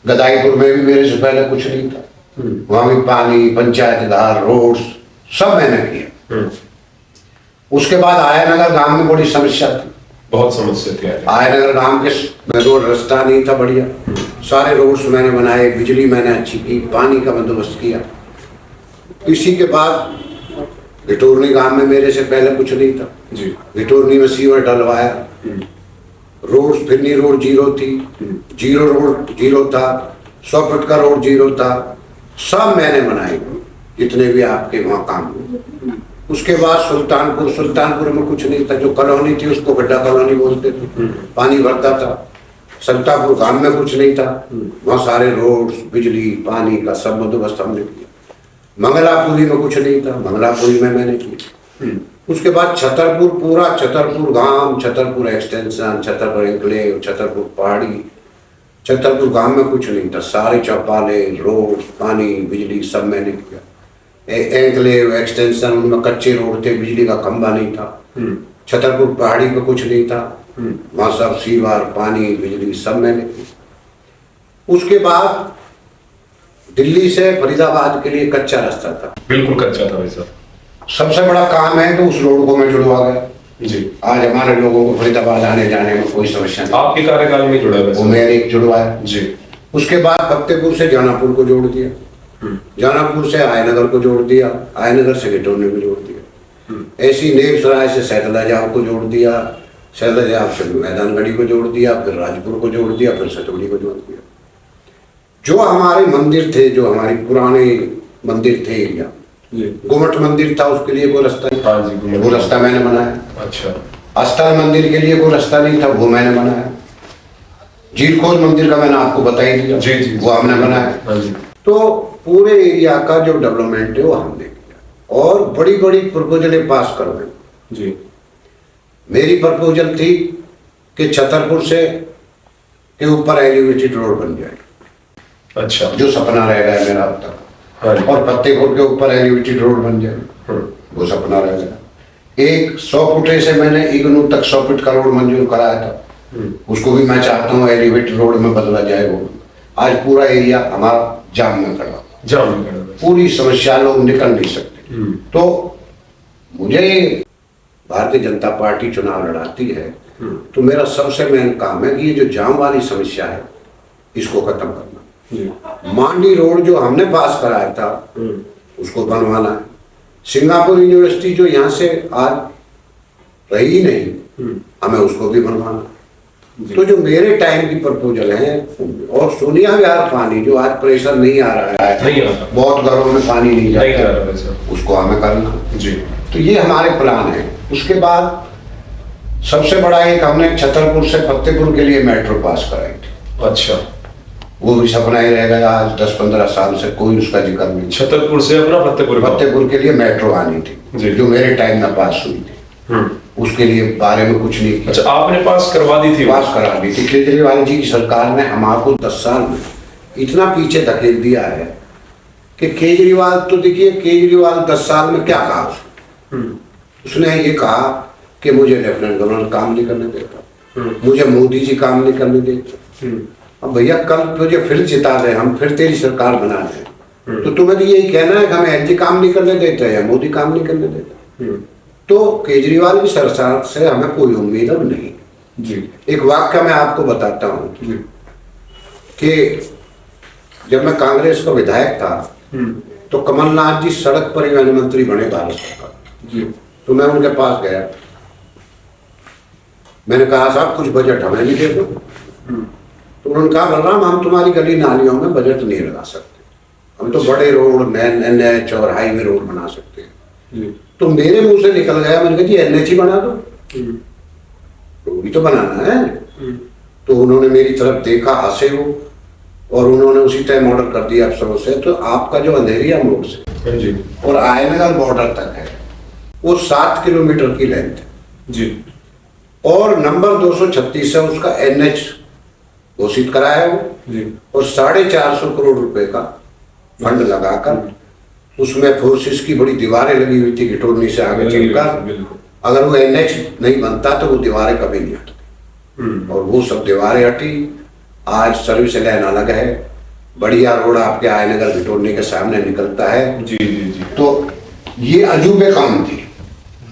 गदाईपुर में भी मेरे से पहले कुछ नहीं था, वहां भी पानी, पंचायत घर, रोड्स सब मैंने किया। उसके बाद आयानगर गांव में बड़ी समस्या थी, बहुत समस्या थी। आयानगर गांव के रोड रास्ता नहीं था बढ़िया, सारे रोड्स मैंने बनाए, बिजली मैंने अच्छी की, पानी का बंदोबस्त किया। इसी के बाद भिटोरनी गांव में मेरे से पहले कुछ नहीं था, भिटोरनी में सीवर डलवाया, रोड फिरनी रोड जीरो थी, जीरो रोड जीरो था, 100 फुट का रोड जीरो था, सब मैंने बनाए जितने भी आपके वहाँ काम हुए। उसके बाद सुल्तानपुर में कुछ नहीं था, जो कॉलोनी थी उसको गड्ढा कॉलोनी बोलते थे, पानी भरता था। सल्तापुर गांव में कुछ नहीं था, वहाँ सारे रोड्स, बिजली, पानी का सब बंदोबस्त हमने किया। मंगलापुरी में कुछ नहीं था, मंगलापुरी में मैंने किया। उसके बाद छतरपुर, पूरा छतरपुर गांव, छतरपुर एक्सटेंशन, छतरपुर एंक्लेव, छतरपुर पहाड़ी, छतरपुर गांव में कुछ नहीं था, सारे चौपाले, रोड, पानी, बिजली सब मैंने किया। एंक्लेव, एक्सटेंशन, उनमें कच्चे रोड थे, बिजली का खंभा नहीं था। छतरपुर पहाड़ी पे कुछ नहीं था, वहाँ सब सीवर, पानी, बिजली सब मैंने किया। उसके बाद दिल्ली से फरीदाबाद के लिए कच्चा रास्ता था, बिल्कुल कच्चा था भाई साहब। सबसे बड़ा काम है तो उस रोड को मैं जुड़वा गया। जी, आज हमारे लोगों को फरीदाबाद आने जाने में कोई समस्या नहीं। आपके कार्यकाल में जुड़ा है वैसे? वो मैंने एक जुड़वाया। जी। उसके बाद फतेहपुर से जानापुर को जोड़ दिया, जानापुर से आयनगर को जोड़ दिया, आयनगर से घिटौनी को जोड़ दिया। ऐसी नेपसराय से सैदलाजाव को जोड़ दिया, सैदलाजाव से मैदानगढ़ी को जोड़ दिया, फिर राजपुर को जोड़ दिया, फिर सतौड़ी को जोड़ दिया। जो हमारे मंदिर थे, जो हमारे पुराने मंदिर थे एरिया, गुमट मंदिर था, उसके लिए कोई रास्ता नहीं। हाँ जी, वो रास्ता मैंने बनाया। अच्छा। अस्थल मंदिर के लिए कोई रास्ता नहीं था, वो मैंने बनाया। जीरखोज मंदिर का मैंने आपको बता ही दिया, जी, वो हमने बनाया। हाँ जी। तो पूरे एरिया का जो डेवलपमेंट है वो हमने किया और बड़ी बड़ी प्रपोजलें पास करवाई। जी। मेरी प्रपोजल थी कि छतरपुर से के ऊपर एलिवेटेड रोड बन जाए, अच्छा। जो सपना रह गया मेरा अब तक, हाँ जी। और फतेहपुर के ऊपर एलिवेटेड रोड बन जाए, वो सपना रह गया। एक 100 फुटे से मैंने इग्नू तक 100 फीट का रोड मंजूर कराया था, उसको भी मैं चाहता हूँ एलिवेटेड रोड में बदला जाए। वो आज पूरा एरिया हमारा जाम में खड़ा, पूरी समस्या, लोग निकल नहीं सकते। तो मुझे भारतीय जनता पार्टी चुनाव लड़ाती है तो मेरा सबसे मेन काम है कि ये जो जाम वाली समस्या है इसको खत्म करना। मांडी रोड जो हमने पास कराया था उसको बनवाना है। सिंगापुर यूनिवर्सिटी जो यहाँ से आज रही नहीं, हमें उसको भी बनवाना। तो जो मेरे टाइम की प्रपोजल है, और सोनिया विहार पानी जो आज प्रेशर नहीं आ रहा है, नहीं आता, बहुत घरों में पानी नहीं जा रहा, उसको हमें करना। जी। तो ये हमारे प्लान है। उसके बाद सबसे बड़ा एक हमने छतरपुर से फतेहपुर के लिए मेट्रो पास कराई थी। अच्छा। वो भी सपना ही रह गया, आज 10-15 साल से कोई उसका जिक्र नहीं। छतरपुर से अपना फतेहपुर के लिए मेट्रो आनी थी, जो मेरे टाइम में पास हुई थी। उसके लिए बारे में कुछ नहीं किया। अच्छा, आपने पास करवा दी थी? पास करा दी थी। केजरीवाल जी की सरकार ने हमको 10 साल में इतना पीछे धकेल दिया है कि केजरीवाल, तो देखिए केजरीवाल 10 साल में क्या कहा उसने ये कहा कि मुझे लेफ्टिनेंट गवर्नर काम नहीं करने देता, मुझे मोदी जी काम नहीं करने देते। अब भैया कल तुझे फिर जिता दे, हम फिर तेरी सरकार बना दें, तो तुम्हें तो यही कहना है कि हमें एलजी काम नहीं करने देते या मोदी काम नहीं करने देता। तो केजरीवाल की सरकार से हमें कोई उम्मीद अब नहीं। जी। एक वाक्य मैं आपको बताता हूँ कि जब मैं कांग्रेस का विधायक था तो कमलनाथ जी सड़क परिवहन मंत्री बने भारत सरकार। तो मैं उनके पास गया, मैंने कहा साहब कुछ बजट हमें भी दे दो। तो उन्होंने कहा बलराम हम तुम्हारी गली नालियों में बजट नहीं लगा सकते, हम तो बड़े रोड NH और हाईवे रोड बना सकते हैं। तो मेरे मुंह से निकल गया, मैंने कहा जी NH ही बना दो, रोड ही तो बनाना है। तो उन्होंने मेरी तरफ देखा, हंसे वो, और उन्होंने उसी टाइम ऑर्डर कर दिया अफसरों से, तो आपका जो अंधेरिया मोड़ से और आयनगर बॉर्डर तक है वो 7 किलोमीटर की लेंथ है जी, और नंबर 236 है उसका NH घोषित कराया वो जी, और 450 करोड़ रुपए का फंड लगाकर उसमें फोर्सेस की बड़ी दीवारें लगी हुई थी घिटौनी से आगे चलकर। अगर वो NH नहीं बनता तो वो दीवारें कभी नहीं हटती, और वो सब दीवारें हटी। आज सर्विस लाइन अलग है, बढ़िया रोड आपके आयनगर घिटौनी के सामने निकलता है। जी जी जी। तो ये अजूबे काम थी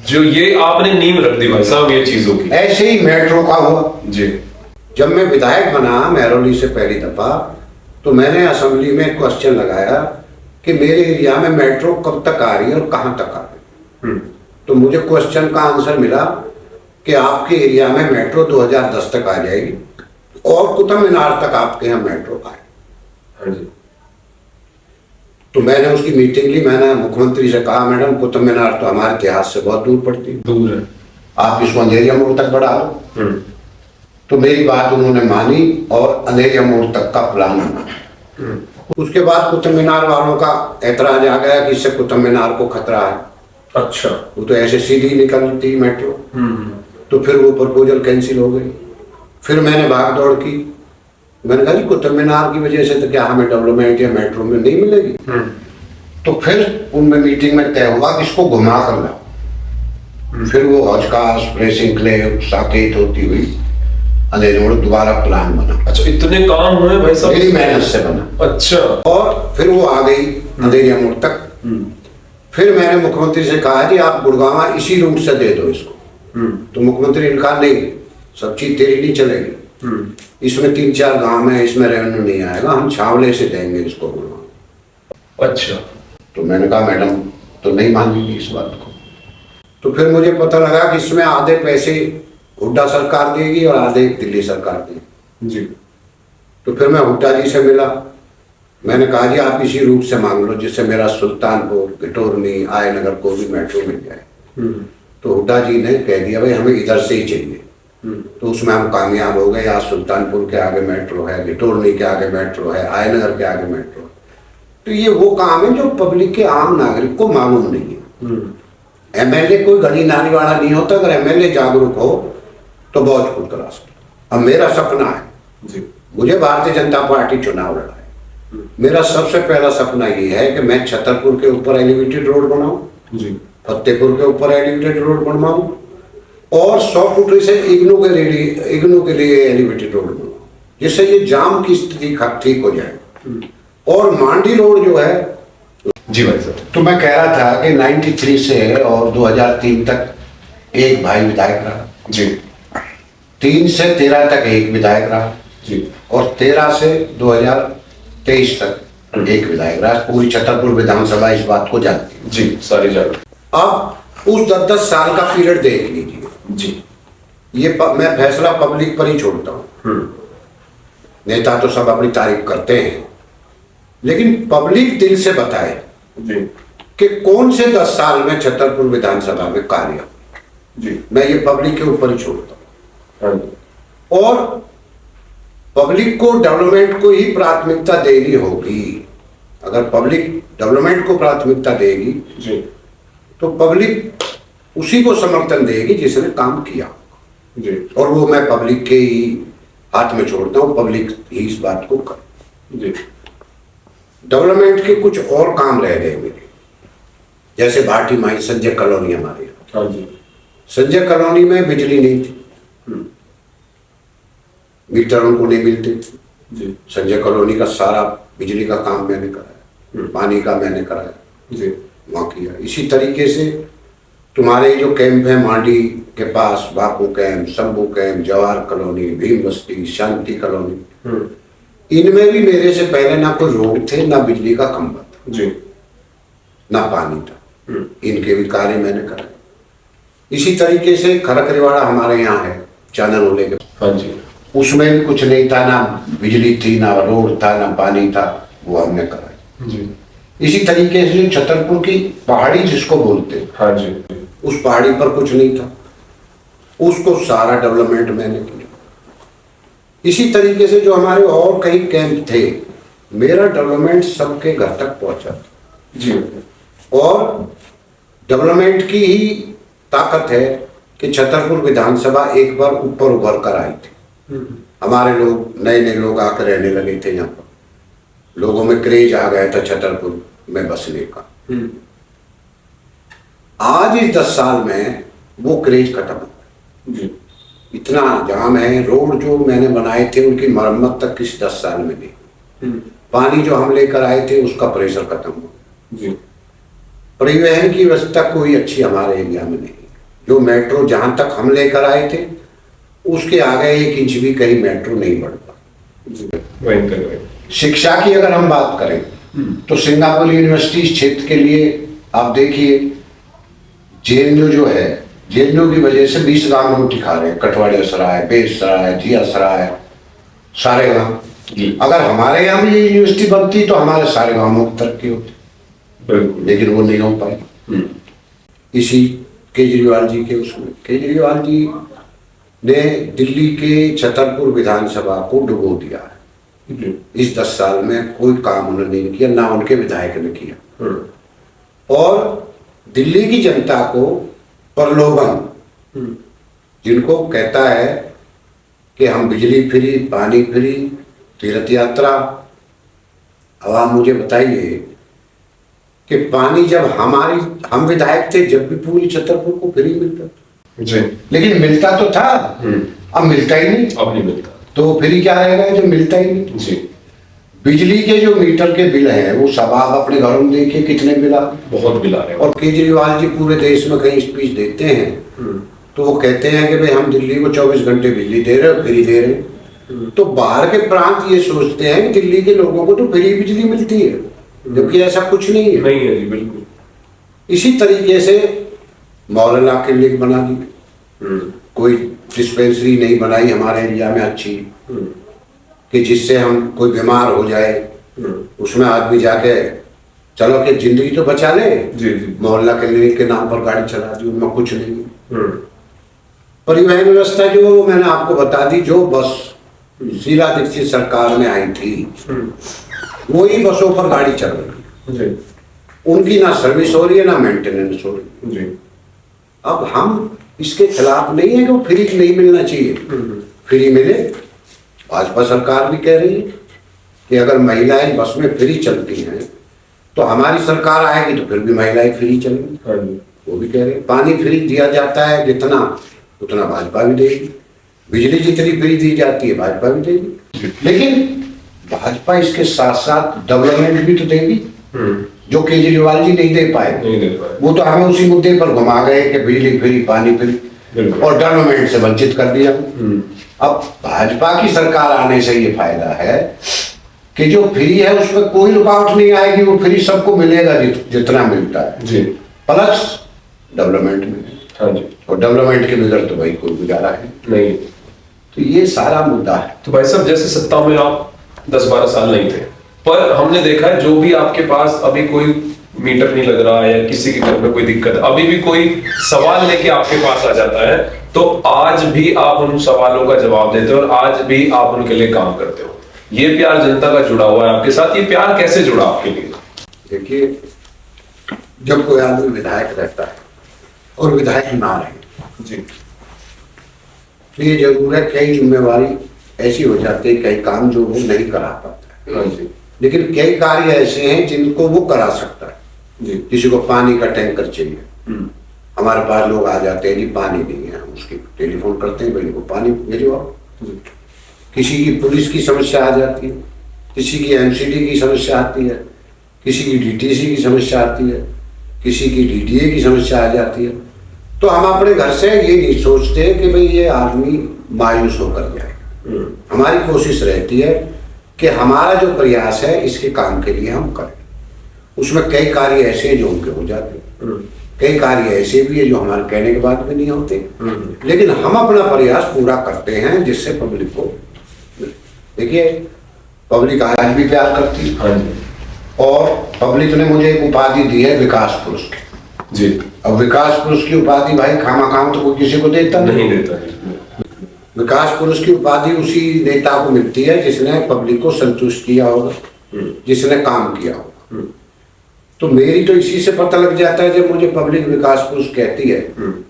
जो ये आपने नींव रख दी भाई साहब ये चीजों की। ऐसे ही मेट्रो का हुआ जी। जब मैं विधायक बना महरौली से पहली दफा, तो मैंने असेंबली में क्वेश्चन लगाया कि मेरे एरिया में मेट्रो कब तक आ रही है और कहां तक आ रही है। तो मुझे क्वेश्चन का आंसर मिला कि आपके एरिया में मेट्रो 2010 तक आ जाएगी और कुतुब मीनार तक आपके यहाँ मेट्रो आए। हाँ जी। तो मैंने उसकी मीटिंग ली, मैंने मुख्यमंत्री से कहा मैडम कुतुब मीनार तो हमारे इतिहास से बहुत दूर पड़ती है, दूर है, आप इसको अंधेरिया मोड़ तक बढ़ा दो। तो मेरी बात उन्होंने मानी और अंधेरिया मोड़ तक का प्लान बना। उसके बाद कुतुब मीनार वालों का ऐतराज आ गया कि इससे कुतुब मीनार को खतरा है। अच्छा। वो तो ऐसे सीधी निकलती मेट्रो। तो फिर वो प्रपोजल कैंसिल हो गई। फिर मैंने भाग दौड़ की, मैंने कहा जी कुतुब मीनार की वजह से तो क्या हमें डेवलपमेंट या मेट्रो में नहीं मिलेगी। तो फिर उनमें मीटिंग में तय हुआ कि इसको घुमा कर लाओ। फिर वो हौजकास प्रेसिंग क्लेव साकेत होती हुई अंधेरे मोड़ दोबारा प्लान बना। अच्छा, इतने काम हुए भाई साहब, मेरी मेहनत से बना। अच्छा। और फिर वो आ गई अंधेरिया मोड़ तक। फिर मैंने मुख्यमंत्री से कहा कि आप गुड़गांव इसी रूट से दे दो इसको। तो मुख्यमंत्री ने कहा नहीं, सब चीज तेरी नहीं चलेगी, इसमें 3-4 गांव में, इसमें रेवेन्यू नहीं आएगा, हम छावले से देंगे इसको गुड़गांव। अच्छा। तो मैंने कहा मैडम तो नहीं मानेंगी इस बात को। तो फिर मुझे पता लगा कि इसमें आधे पैसे हुड्डा सरकार देगी और आधे दिल्ली सरकार देगी जी। तो फिर मैं हुड्डा जी से मिला, मैंने कहा जी आप इसी रूट से मांग लो जिससे मेरा सुल्तानपुर, घिटोरनी, आयनगर को भी मेट्रो मिल जाए। तो हुड्डा जी ने कह दिया भाई हमें इधर से ही चाहिए। तो उसमें हम कामयाब हो गए। आज सुल्तानपुर के आगे मेट्रो है, घिटोरनी के आगे मेट्रो है, आयनगर के आगे मेट्रो है। तो ये वो काम है जो पब्लिक के आम नागरिक को मालूम नहीं है। एमएलए कोई गली नाली वाला नहीं होता, अगर एमएलए जागरूक हो तो बहुत कुछ करा सकता। अब मेरा सपना है जी, मुझे भारतीय जनता पार्टी चुनाव लड़ा है, मेरा सबसे पहला सपना ये है कि मैं छतरपुर के ऊपर एलिवेटेड रोड बनाऊं जी, फतेहपुर के ऊपर एलिवेटेड रोड बनवाऊं और 100 फुट से इग्नू के लिए एलिवेटेड रोड बनवाऊं, जिससे ये जाम की स्थिति ठीक हो जाए। और मांडी रोड जो है जी भाई साहब। तो मैं कह रहा था कि 93 से और 2003 तक एक भाई विधायक रहा जी, 3 से 13 तक एक विधायक रहा जी, और 13 से 2023 तक एक विधायक रहा। पूरी छतरपुर विधानसभा इस बात को जानती है। जी, सारी जान। अब उस 10-10 साल का पीरियड देख लीजिए जी, ये मैं फैसला पब्लिक पर ही छोड़ता हूँ। नेता तो सब अपनी तारीफ करते हैं, लेकिन पब्लिक दिल से बताए जी, कि कौन से 10 साल में छतरपुर विधानसभा में कार्य, जी, मैं ये पब्लिक के ऊपर ही छोड़ता हूँ। हाँ जी, और पब्लिक को डेवलपमेंट को ही प्राथमिकता देनी होगी। अगर पब्लिक डेवलपमेंट को प्राथमिकता देगी जी, तो पब्लिक उसी को समर्थन देगी जिसने काम किया। जी, और वो मैं पब्लिक के ही हाथ में छोड़ता हूँ, पब्लिक ही इस बात को कर। जी, डेवलपमेंट के कुछ और काम रह गए मेरे, जैसे भाटी माई संजय कॉलोनी हमारे यहाँ। हाँ जी, संजय कॉलोनी में बिजली नहीं थी, मीटर उनको नहीं मिलते। जी, संजय कॉलोनी का सारा बिजली का काम मैंने कराया, पानी का मैंने कराया, जी, वहाँ किया। इसी तरीके से तुम्हारे जो कैंप है मांडी के पास, Bapu camp, Shambhu camp, Jawahar colony, Bhim Basti, Shanti colony, इनमें भी मेरे से पहले ना कोई रोड थे, ना बिजली का खंभा था, जी, ना पानी था। इनके भी कार्य मैंने कराए। इसी तरीके से खरकरेवाड़ा हमारे यहाँ है, चांदनोले के, हाँ जी, उसमें भी कुछ नहीं था, ना बिजली थी, ना रोड था, ना पानी था, वो हमने कराया। जी, इसी तरीके से छतरपुर की पहाड़ी जिसको बोलते हैं, हाँ जी, उस पहाड़ी पर कुछ नहीं था, उसको सारा डेवलपमेंट मैंने किया। इसी तरीके से जो हमारे और कई कैंप थे, मेरा डेवलपमेंट सबके घर तक पहुंचा जी, और डेवलपमेंट की ही ताकत है कि छतरपुर विधानसभा एक बार ऊपर उभर कर आई थी। हमारे लोग, नए नए लोग आकर रहने लगे थे यहाँ पर, लोगों में क्रेज आ गया था छतरपुर में बसने का। आज इस 10 साल में वो क्रेज खत्म हो गया। जी, इतना जाम है, रोड जो मैंने बनाए थे उनकी मरम्मत तक इस 10 साल में नहीं। पानी जो हम लेकर आए थे उसका प्रेशर खत्म हो गया। जी, परिवहन की व्यवस्था कोई अच्छी हमारे एरिया में नहीं। जो मेट्रो जहां तक हम लेकर आए थे उसके आगे 1 इंच भी कहीं मेट्रो नहीं बढ़ पाई। जी, वही। शिक्षा की अगर हम बात करें तो सिंगापुर यूनिवर्सिटी इस क्षेत्र के लिए आप देखिए, जेएनयू जो है, जेएनयू की वजह से 20 गांव में रोटी खा रहे हैं, कटवाड़िया सराय, बेस सराय, जिया सराय, सारे गांव। अगर हमारे यहाँ भी ये यूनिवर्सिटी बनती तो हमारे सारे गांवों की तरक्की होती, बिल्कुल, लेकिन वो नहीं हो पाई। इसी केजरीवाल जी के उसमें, केजरीवाल जी ने दिल्ली के छतरपुर विधानसभा को डुबो दिया है। इस 10 साल में कोई काम उन्होंने नहीं किया, ना उनके विधायक ने किया। और दिल्ली की जनता को प्रलोभन, जिनको कहता है कि हम बिजली फ्री, पानी फ्री, तीर्थ यात्रा। अब आप मुझे बताइए कि पानी जब हम विधायक थे जब भी पूरी छतरपुर को फ्री मिलता था, जी, लेकिन मिलता तो था, अब मिलता ही नहीं। अब नहीं मिलता। तो फ्री क्या रहेगा जो मिलता ही नहीं। जी, बिजली के जो मीटर के बिल हैं वो सब आप अपने घरों में देखिए कितने बिल आ रहे हैं। बहुत बिल आ रहे हैं। और केजरीवाल जी पूरे देश में कहीं स्पीच देते हैं तो वो कहते हैं कि भाई हम दिल्ली को 24 घंटे बिजली दे रहे हैं, फ्री दे रहे हैं। तो बाहर के प्रांत ये सोचते हैं कि दिल्ली के लोगों को तो फ्री बिजली मिलती है, जबकि ऐसा कुछ नहीं है। नहीं है जी, बिल्कुल। इसी तरीके से मोहल्ला क्लिनिक बना दी, कोई डिस्पेंसरी नहीं बनाई हमारे एरिया में अच्छी कि जिससे हम कोई बीमार हो जाए उसमें आदमी जाके चलो कि जिंदगी तो बचा ले। जी जी। मोहल्ला क्लिनिक के नाम पर गाड़ी चला दी, उनमें कुछ नहीं। परिवहन व्यवस्था जो मैंने आपको बता दी, जो बस शीला दीक्षित सरकार में आई थी वही बसों पर गाड़ी चल रही है, उनकी ना सर्विस हो रही है ना मेंटेनेंस हो रही है। अब हम इसके खिलाफ नहीं है कि वो फ्री नहीं मिलना चाहिए, फ्री मिले। भाजपा सरकार भी कह रही है कि अगर महिलाएं बस में फ्री चलती हैं तो हमारी सरकार आएगी तो फिर भी महिलाएं फ्री चलेंगी। वो भी कह रहे हैं पानी फ्री दिया जाता है जितना, उतना भाजपा भी देगी। बिजली जितनी फ्री दी जाती है भाजपा भी देगी। लेकिन भाजपा इसके साथ साथ डेवलपमेंट भी तो देगी, जो केजरीवाल जी नहीं दे पाए। वो तो हमें उसी मुद्दे पर घुमा गए कि बिजली फ्री, पानी फ्री, और डेवलपमेंट से वंचित कर दिया। अब भाजपा की सरकार आने से ये फायदा है कि जो फ्री है उसमें कोई रुकावट नहीं आएगी, वो फ्री सबको मिलेगा जितना मिलता है जी, प्लस डेवलपमेंट में। हाँ जी। और डेवलपमेंट के बगैर तो भाई कोई गुजारा है नहीं। तो ये सारा मुद्दा है। तो भाई साहब जैसे सत्ता में आप 10-12 साल नहीं थे, पर हमने देखा है जो भी आपके पास अभी कोई मीटर नहीं लग रहा है या किसी के घर में कोई दिक्कत, अभी भी कोई सवाल लेके आपके पास आ जाता है तो आज भी आप उन सवालों का जवाब देते हो और आज भी आप उनके लिए काम करते हो। ये प्यार जनता का जुड़ा हुआ है आपके साथ। ये प्यार कैसे जुड़ा आपके लिए? देखिए, जब कोई आदमी विधायक रहता है और विधायक ना रहे जी, तो ये जरूर है कई जिम्मेवारी ऐसी हो जाती है, कई काम जो वो नहीं करा पाता है जी। लेकिन कई कार्य ऐसे हैं जिनको वो करा सकता है जी। किसी को पानी का टैंकर चाहिए, हमारे पास लोग आ जाते हैं जी पानी नहीं है, हम उसकी टेलीफोन करते हैं, भाई को पानी भिजवाओ। किसी की पुलिस की समस्या आ जाती है, किसी की एमसीडी की समस्या आती है, किसी की डीटीसी की समस्या आती है, किसी की डीडीए की समस्या आ जाती है। तो हम अपने घर से ये नहीं सोचते कि भाई ये आदमी मायूस होकर जाए। हमारी कोशिश रहती है कि हमारा जो प्रयास है इसके काम के लिए हम करें। उसमें कई कार्य ऐसे हैं जो उनके हो जाते हैं, कई कार्य ऐसे भी है जो हमारे कहने के बाद भी नहीं होते, लेकिन हम अपना प्रयास पूरा करते हैं जिससे पब्लिक को। देखिए, पब्लिक आज भी प्यार करती है और पब्लिक ने मुझे एक उपाधि दी है विकास पुरुष की जी। अब विकास पुरुष की उपाधि भाई खामा-खाम तो कोई किसी को देता नहीं देता। विकास पुरुष की उपाधि उसी नेता को मिलती है जिसने पब्लिक को संतुष्ट किया होगा, जिसने काम किया होगा। तो मेरी तो इसी से पता लग जाता है, जब मुझे पब्लिक विकास पुरुष कहती है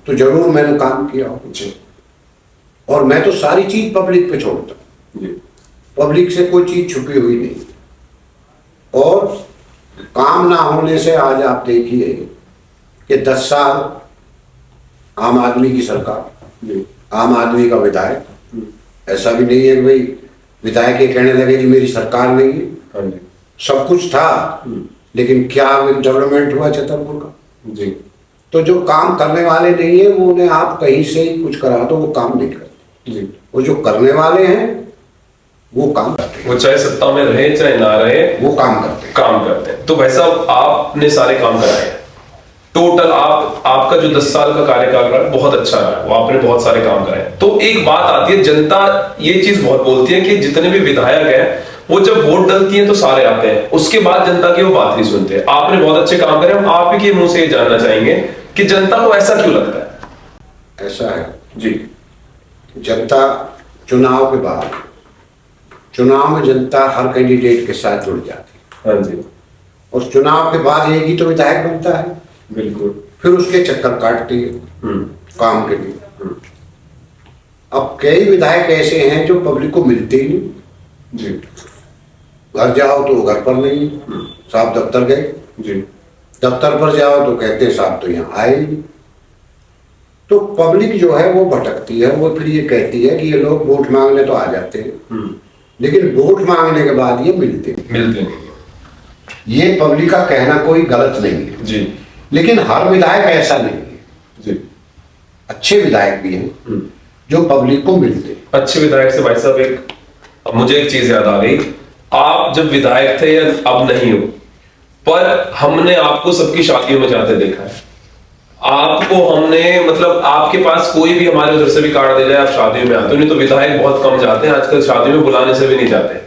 तो जरूर मैंने काम किया होगा। और मैं तो सारी चीज पब्लिक पे छोड़ता हूँ, पब्लिक से कोई चीज छुपी हुई नहीं। और काम ना होने से आज आप देखिए कि 10 साल आम आदमी की सरकार, आम आदमी का विधायक, ऐसा भी नहीं है कि भाई विधायक ये कहने लगे कि मेरी सरकार नहीं है। सब कुछ था, लेकिन क्या डेवलपमेंट हुआ छतरपुर का जी। तो जो काम करने वाले नहीं है वो उन्हें आप कहीं से ही कुछ करा दो, वो काम नहीं करते जी। वो जो करने वाले हैं वो काम करते हैं, वो चाहे सत्ता में रहे चाहे ना रहे वो काम करते हैं। तो भाई साहब आपने सारे काम कराए टोटल, आपका जो 10 साल का कार्यकाल रहा है बहुत अच्छा रहा है, वो आपने बहुत सारे काम कराए। तो एक बात आती है, जनता ये चीज बहुत बोलती है कि जितने भी विधायक हैं वो जब वोट डलती है तो सारे आते हैं, उसके बाद जनता की वो बात नहीं सुनते। आपने बहुत अच्छे काम करे, हम आप ही के मुंह से ये जानना चाहेंगे कि जनता को ऐसा क्यों लगता है? ऐसा है जी, जनता चुनाव के बाद, चुनाव में जनता हर कैंडिडेट के साथ जुड़ जाती है। हाँ जी। और चुनाव के बाद एक ही तो विधायक बनता है, बिल्कुल, फिर उसके चक्कर काटती है काम के लिए। अब कई विधायक ऐसे हैं जो पब्लिक को मिलते ही नहीं जी। घर जाओ तो घर पर नहीं, साहब दफ्तर गए जी। दफ्तर पर जाओ तो कहते हैं साहब तो यहाँ आए ही। तो पब्लिक जो है वो भटकती है, वो फिर ये कहती है कि ये लोग वोट मांगने तो आ जाते हैं, लेकिन वोट मांगने के बाद ये मिलते नहीं। मिलते नहीं है। ये पब्लिक का कहना कोई गलत नहीं है, जी लेकिन हर विधायक ऐसा नहीं है। जी। अच्छे विधायक भी हैं जो पब्लिक को मिलते हैं। अच्छे विधायक से भाई साहब अब मुझे एक चीज याद आ गई। आप जब विधायक थे या अब नहीं हो, पर हमने आपको सबकी शादियों में जाते देखा है। आपको हमने मतलब आपके पास कोई भी हमारे उधर से भी कार्ड दे जाए आप शादियों में आते हो, नहीं तो विधायक बहुत कम जाते हैं आजकल, शादियों में बुलाने से भी नहीं जाते।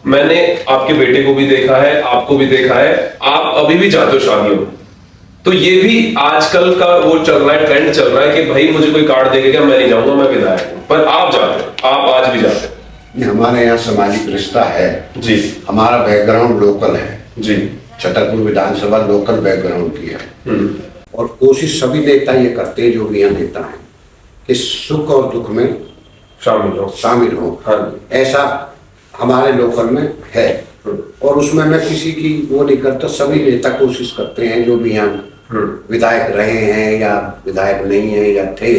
मैंने आपके बेटे को भी देखा है, आपको भी देखा है, आप अभी भी जाते हो शादियों में। तो ये भी आजकल का वो चल रहा है, ट्रेंड चल रहा है कि भाई मुझे कोई कार्ड देगा मैं नहीं जाऊंगा, मैं विधायक हूं। पर आप जाते हो, आप आज भी जाते हो। हमारे यहाँ सामाजिक रिश्ता है जी। हमारा बैकग्राउंड लोकल है जी। छतरपुर विधानसभा लोकल बैकग्राउंड की है। और कोशिश सभी नेता ये करते हैं जो भी यहाँ नेता हैं कि सुख और दुख में शामिल हो। हाँ। ऐसा हमारे लोकल में है और उसमें मैं किसी की वो नहीं करता। सभी नेता कोशिश करते हैं जो भी यहाँ विधायक रहे हैं या विधायक नहीं है या थे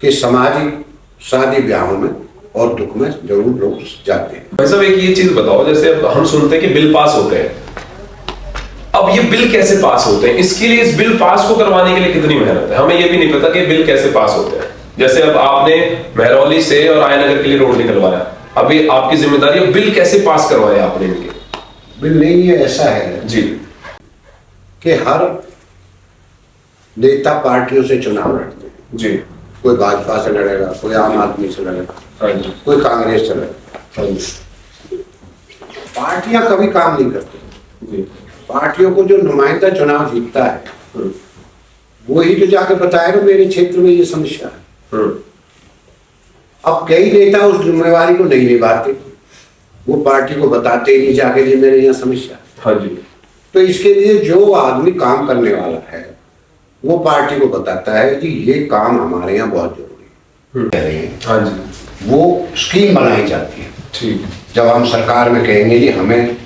कि सामाजिक शादी ब्याहों में और दुख में जरूर लोग जाते हैं। भाई साहब एक ये चीज बताओ, जैसे अब हम सुनते हैं कि बिल पास होते हैं, अब ये बिल कैसे पास होते हैं? इसके लिए इस बिल पास को करवाने के लिए कितनी मेहनत है, हमें ये भी नहीं पता कि बिल कैसे पास होते हैं। जैसे अब आपने महरौली से और आयनगर के लिए रोड निकलवाया, अभी आपकी जिम्मेदारी है बिल कैसे पास करवाया आपने इनके? बिल नहीं है, ऐसा है जी कि हर नेता पार्टियों से चुनाव लड़ते हैं। जी। कोई भाजपा से लड़ेगा, कोई आम आदमी से लड़ेगा, हाँ जी। कोई कांग्रेस से लड़ेगा। हाँ जी। पार्टियां कभी काम नहीं करती। जी। पार्टियों को जो नुमाइंदा चुनाव जीतता है वही जो जाकर बताएगा मेरे क्षेत्र में ये समस्या है। अब कई नेता उस जिम्मेवारी को नहीं निभाते, वो पार्टी को बताते ही नहीं जाके जी मेरे यहाँ समस्या है। हाँ जी। तो इसके लिए जो आदमी काम करने वाला है वो पार्टी को बताता है कि ये काम हमारे यहाँ बहुत जरूरी है। हाँ जी। वो स्कीम बनाई जाती है। ठीक। जब हम सरकार में कहेंगे जी हमें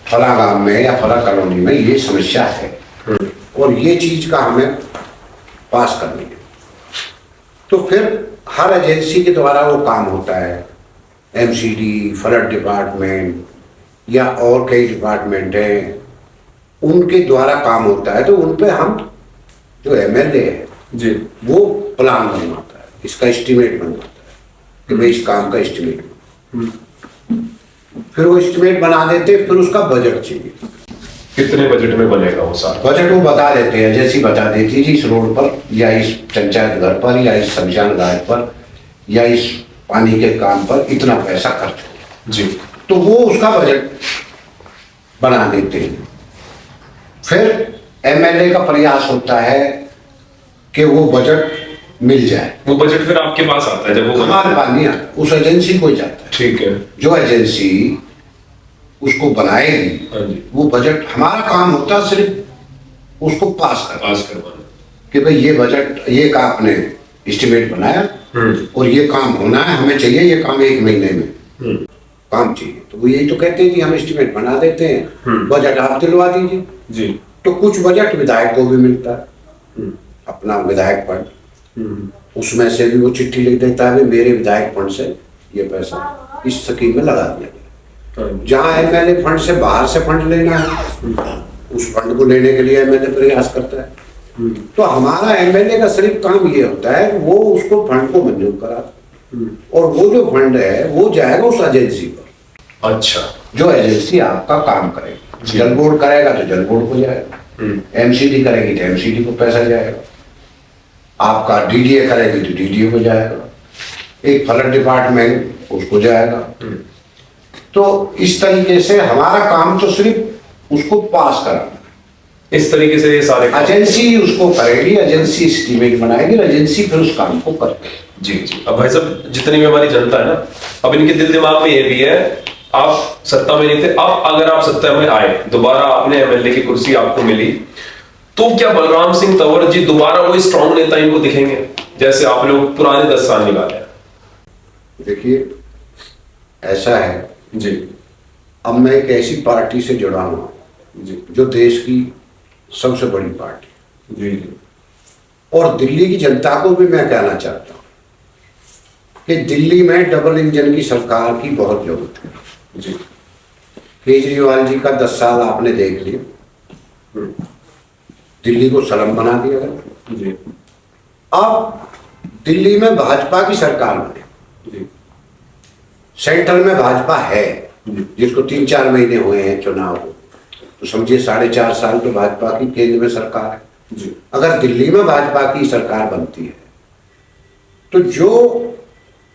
फला गांव में या फला कॉलोनी में ये समस्या है और ये चीज का हमें पास करनी है, तो फिर हर एजेंसी के द्वारा वो काम होता है। एमसीडी, फ्लड डिपार्टमेंट या और कई डिपार्टमेंट हैं, उनके द्वारा काम होता है। तो उन पे हम जो एमएलए है जी वो प्लान बनवाता है, इसका एस्टीमेट बनवाता है कि भाई इस काम का एस्टीमेट। फिर वो एस्टीमेट बना देते, फिर उसका बजट चाहिए। कितने बजट में बनेगा वो सारा? बजट वो बता देते हैं, जैसी बता देती जी इस रोड पर या इस पंचायत घर पर या इस शमशान घाट पर या इस पानी के काम पर इतना पैसा खर्च हो। जी। तो वो उसका बजट बना देते हैं। फिर एमएलए का प्रयास होता है कि वो बजट मिल जाए। वो बजट फिर आपके पास आता है जब वो हमारे पास नहीं आता, उस एजेंसी को ही जाता है। ठीक है। जो एजेंसी उसको बनाएगी हाँ जी। वो बजट, हमारा काम होता है सिर्फ उसको पास करवाना कि भाई ये बजट, ये का आपने एस्टिमेट बनाया और ये काम होना है, हमें चाहिए ये काम 1 महीने में काम चाहिए। तो वो यही तो कहते हैं कि हम एस्टिमेट बना देते हैं, बजट आप दिलवा दीजिए जी। तो कुछ बजट विधायक को भी मिलता है, अपना विधायक फंड, उसमें से भी वो चिट्ठी लिख देता है मेरे विधायक फंड से ये पैसा इस स्कीम में लगा दिया गया। जहाँ एमएलए फंड से बाहर से फंड लेना है उस फंड को लेने के लिए एमएलए प्रयास करता है। तो हमारा एमएलए का सिर्फ काम ये होता है वो उसको फंड को मंजूर करा और वो जो फंड है वो जाएगा उस एजेंसी पर। अच्छा। जो एजेंसी आपका काम करेगी, जल बोर्ड करेगा तो जल बोर्ड को जाएगा, एमसीडी करेगी तो एमसीडी को पैसा जाएगा, आपका डीडीए करेगी तो डीडीए को जाएगा, एक फ्लड डिपार्टमेंट उसको जाएगा। तो इस तरीके से हमारा काम तो सिर्फ उसको पास कराना। इस तरीके से ये सारे एजेंसी उसको करेगी, एजेंसी एस्टीमेट बनाएगी, एजेंसी फिर उस काम को करेगी। जी जी। अब भाई साहब जितनी भी हमारी जनता है ना, अब इनके दिल दिमाग में ये भी है आप सत्ता में नहीं थे, अब अगर आप सत्ता में आए, दोबारा आपने एमएलए की कुर्सी आपको मिली, तो क्या बलराम सिंह तंवर जी दोबारा वही स्ट्रॉन्ग नेता इनको दिखेंगे जैसे आप लोग पुराने 10 साल निकाले हैं? देखिए ऐसा है जी। अब मैं एक ऐसी पार्टी से जुड़ा हूं जी जो देश की सबसे बड़ी पार्टी जी जी। और दिल्ली की जनता को भी मैं कहना चाहता हूं कि दिल्ली में डबल इंजन की सरकार की बहुत जरूरत है जी। केजरीवाल जी का 10 साल आपने देख लिया, दिल्ली को सड़क बना दिया गया। जी। अब दिल्ली में भाजपा की सरकार बने, जी। सेंट्रल में भाजपा है, जी। जिसको 3-4 महीने हुए हैं चुनाव को, तो समझिए 4.5 साल तो भाजपा की केंद्र में सरकार है। जी। अगर दिल्ली में भाजपा की सरकार बनती है तो जो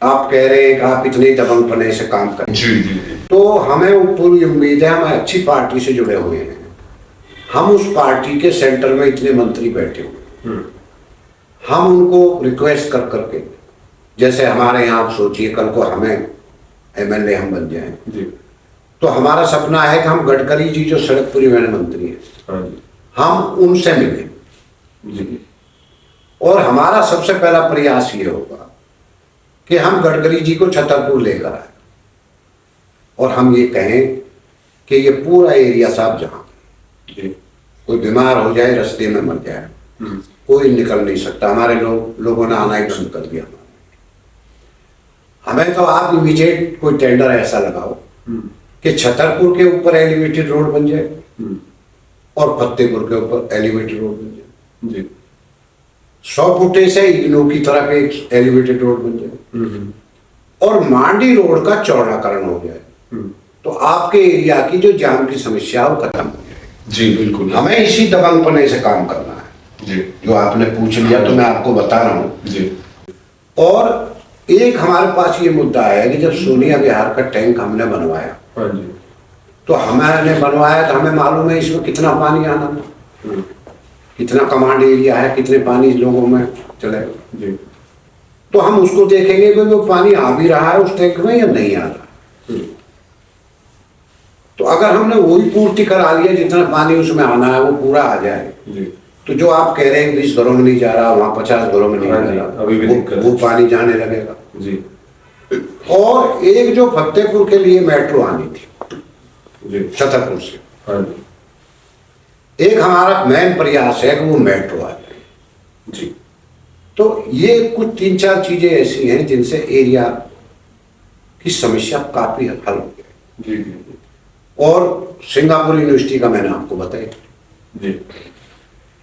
आप कह रहे हैं कि आप इतने दबंगपने से काम करें, जी। जी। जी। तो हमें पूरी उम्मीद है, हम अच्छी पार्टी से जुड़े हुए हैं, हम उस पार्टी के सेंटर में इतने मंत्री बैठे हुए हैं, हम उनको रिक्वेस्ट कर करके, जैसे हमारे यहाँ आप सोचिए कल को हमें एमएलए हम बन जाएं, जी। तो हमारा सपना है कि हम गडकरी जी जो सड़क परिवहन मंत्री हैं, हाँ जी। हम उनसे मिलें। जी। और हमारा सबसे पहला प्रयास ये होगा कि हम गडकरी जी को छतरपुर लेकर आए और हम ये कहें कि ये पूरा एरिया साहब जहाँ जी। कोई बीमार हो जाए, रास्ते में मर जाए, कोई निकल नहीं सकता, हमारे लोगों ने आना ही बंद कर दिया। हमें तो आप इमीडिएट कोई टेंडर ऐसा लगाओ कि छतरपुर के ऊपर एलिवेटेड रोड बन जाए और फतेहपुर के ऊपर एलिवेटेड रोड बन जाए। जी। 100 फुटे से इग्नू की तरफ एक एलिवेटेड रोड बन जाए और मांडी रोड का चौड़ाकरण हो जाए, तो आपके एरिया की जो जाम की समस्या है वो खत्म हो जाए। जी बिल्कुल। हमें इसी दबंगपने से काम करना है। जी। जो आपने पूछ लिया तो मैं आपको बता रहा हूँ। जी। और एक हमारे पास ये मुद्दा है कि जब सोनिया विहार का टैंक हमने बनवाया, हाँ जी, तो हमने बनवाया तो हमें मालूम है इसमें कितना पानी आना था, कितना कमांड एरिया है, कितने पानी लोगों में चलेगा। जी। तो हम उसको देखेंगे कि वो पानी आ भी रहा है उस टैंक में या नहीं आ रहा। तो अगर हमने वही पूर्ति करा लिया, जितना पानी उसमें आना है वो पूरा आ जाए, जी। तो जो आप कह रहे हैं 20 घरों में नहीं जा रहा, वहां 50 घरों में नहीं हाँ जा जी, रहा, अभी भी दिक्कत है। वो पानी जाने लगेगा। जी। और एक जो फतेहपुर के लिए मेट्रो आनी थी जी। छतरपुर से, हाँ जी। एक हमारा मेन प्रयास है कि वो मेट्रो आ जाए। जी। तो ये कुछ 3-4 चीजें ऐसी हैं जिनसे एरिया की समस्या काफी हल हो गई। जी। जी। और सिंगापुर यूनिवर्सिटी का मैंने आपको बताया। जी।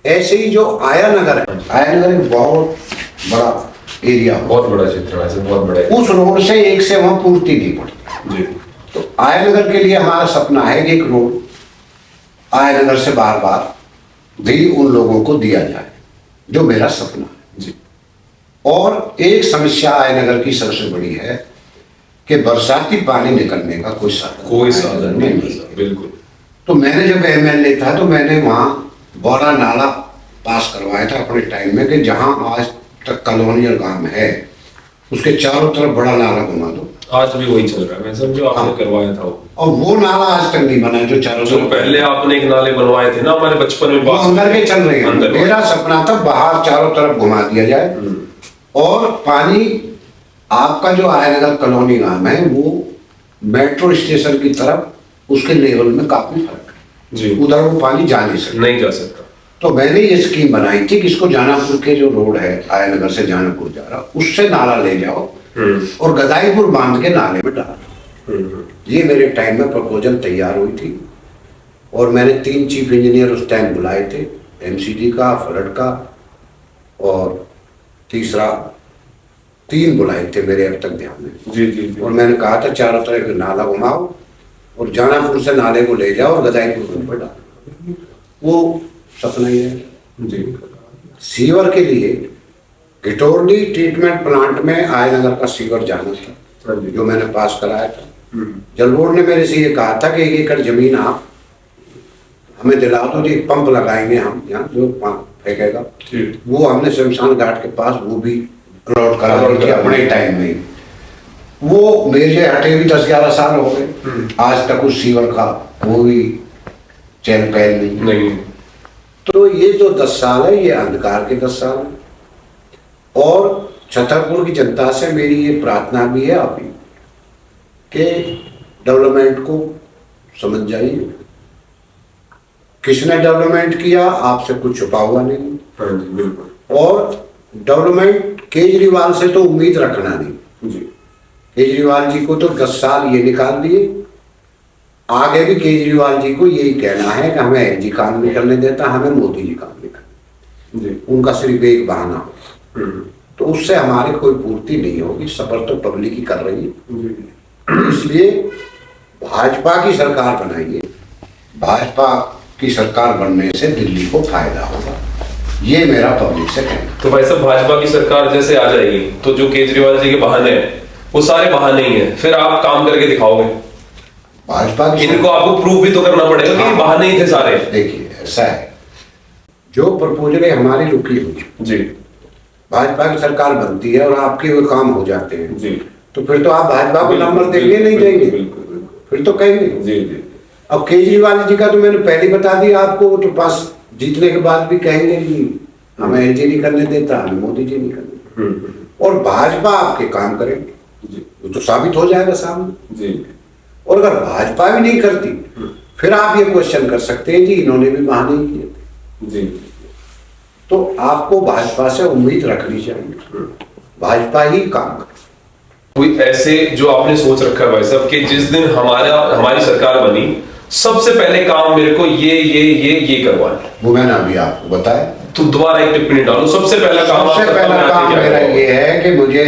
ऐसे ही जो आया नगर है, आया नगर एक बहुत बड़ा एरिया, बहुत बड़ा क्षेत्र है, वैसे बहुत बड़ा है। उस रोड से एक से वहां पूर्ति नहीं पड़ती। जी। तो आया नगर के लिए हमारा सपना है कि एक रोड आया नगर से बार बार भी उन लोगों को दिया जाए, जो मेरा सपना है। जी। और एक समस्या आया नगर की सबसे बड़ी है कि बरसाती पानी निकलने का कोई साधन नहीं है। बिल्कुल। तो मैंने जब एमएलए था तो मैंने वहां बड़ा नाला पास करवाया था अपने टाइम में कि जहां आज तक कॉलोनियल गांव है उसके चारों तरफ बड़ा नाला घुमा दो। आज भी वही चल रहा है, मैं समझो आपने करवाया था वो। और वो नाला आज तक नहीं बना जो चारों जो तरफ। पहले आपने एक नाले बनवाए थे ना हमारे बचपन में, वो अंदर के चल रहे हैं। अंदर मेरा सपना था बाहर चारों तरफ घुमा दिया जाए और पानी आपका जो आयनगर कॉलोनी गांव है वो मेट्रो स्टेशन की तरफ उसके लेवल में काफी फर्क है। जी। उधर वो पानी जा नहीं सकता। नहीं जा सकता। तो मैंने ये स्कीम बनाई थी कि इसको जानापुर के जो रोड है आयनगर से जानापुर जा रहा उससे नाला ले जाओ और गदाईपुर बांध के नाले में डालो। ये मेरे टाइम में प्रपोजल तैयार हुई थी और मैंने 3 चीफ इंजीनियर उस टाइम बुलाए थे, एमसीडी का, फ्लड का और तीसरा 3 बुलाए थे मेरे अब तक ध्यान में। जी। जी। और मैंने कहा था चारों तरफ नाला घुमाओ और जानापुर से नाले को ले जाओ और गदाईपुर पर डालो। वो सपना ही है। जी। सीवर के लिए घिटोरनी ट्रीटमेंट प्लांट में आयनगर का सीवर जाना था, जो मैंने पास कराया था। जल बोर्ड ने मेरे से ये कहा था कि 1 एकड़ जमीन आप हमें दिला दो, एक पंप लगाएंगे हम यहाँ जो फेंकेगा। वो हमने शमशान घाट के पास वो भी अलॉट करा दी थी अपने टाइम में। वो मेरे हटे भी 10-11 साल हो गए, आज तक उस सीवर का वो भी चैन पहल नहीं। तो ये जो 10 साल है ये अंधकार के 10 साल है। और छतरपुर की जनता से मेरी ये प्रार्थना भी है अभी कि डेवलपमेंट को समझ जाइए। किसने डेवलपमेंट किया आपसे कुछ छुपा हुआ नहीं। और डेवलपमेंट केजरीवाल से तो उम्मीद रखना नहीं। केजरीवाल जी को तो 10 साल ये निकाल दिए, आगे भी केजरीवाल जी को यही कहना है कि हमें एलजी काम नहीं करने देता, हमें मोदी जी काम नहीं करने देते। उनका सिर्फ एक बहाना हो, तो उससे हमारी कोई पूर्ति नहीं होगी। सफर तो पब्लिक ही कर रही है, इसलिए भाजपा की सरकार बनाइए। भाजपा की सरकार बनने से दिल्ली को फायदा होगा, ये मेरा पब्लिक से कहना। तो भाई साहब, भाजपा की सरकार जैसे आ जाएगी तो जो केजरीवाल जी के बहाने हैं वो सारे बहाने ही हैं, फिर आप काम करके दिखाओगे। भाजपा की इनको आपको प्रूव भी तो करना पड़ेगा कि ये बहाने ही थे सारे। देखिए ऐसा है, जो प्रपोजलें हमारी रुकी हुई जी भाजपा की सरकार बनती है और आपके वो काम हो जाते हैं जी, तो फिर तो आप भाजपा को नंबर देंगे नहीं देंगे, फिर तो कहेंगे। जी जी। अब केजरीवाल जी का तो मैंने पहले ही बता दिया आपको, वो तो पास जीतने के बाद भी कहेंगे कि हमें एलजी नहीं करने देता, हमें मोदी जी नहीं करने देता। और भाजपा आपके काम करेंगे, वो तो साबित हो जाएगा सामने जी। और अगर भाजपा भी नहीं करती फिर आप ये क्वेश्चन कर सकते हैं जी इन्होंने भी बहाने ही किए थे। जी। तो आपको भाजपा से उम्मीद रखनी चाहिए, भाजपा ही काम करे। कोई ऐसे जो आपने सोच रखा है भाई साहब कि जिस दिन हमारी सरकार बनी सबसे पहले काम मेरे को ये करवाना है, वो मैंने अभी आपको बताया। तो दोबारा एक टिप्पणी डालो। सबसे पहला काम सबसे पहला काम मेरा ये है कि मुझे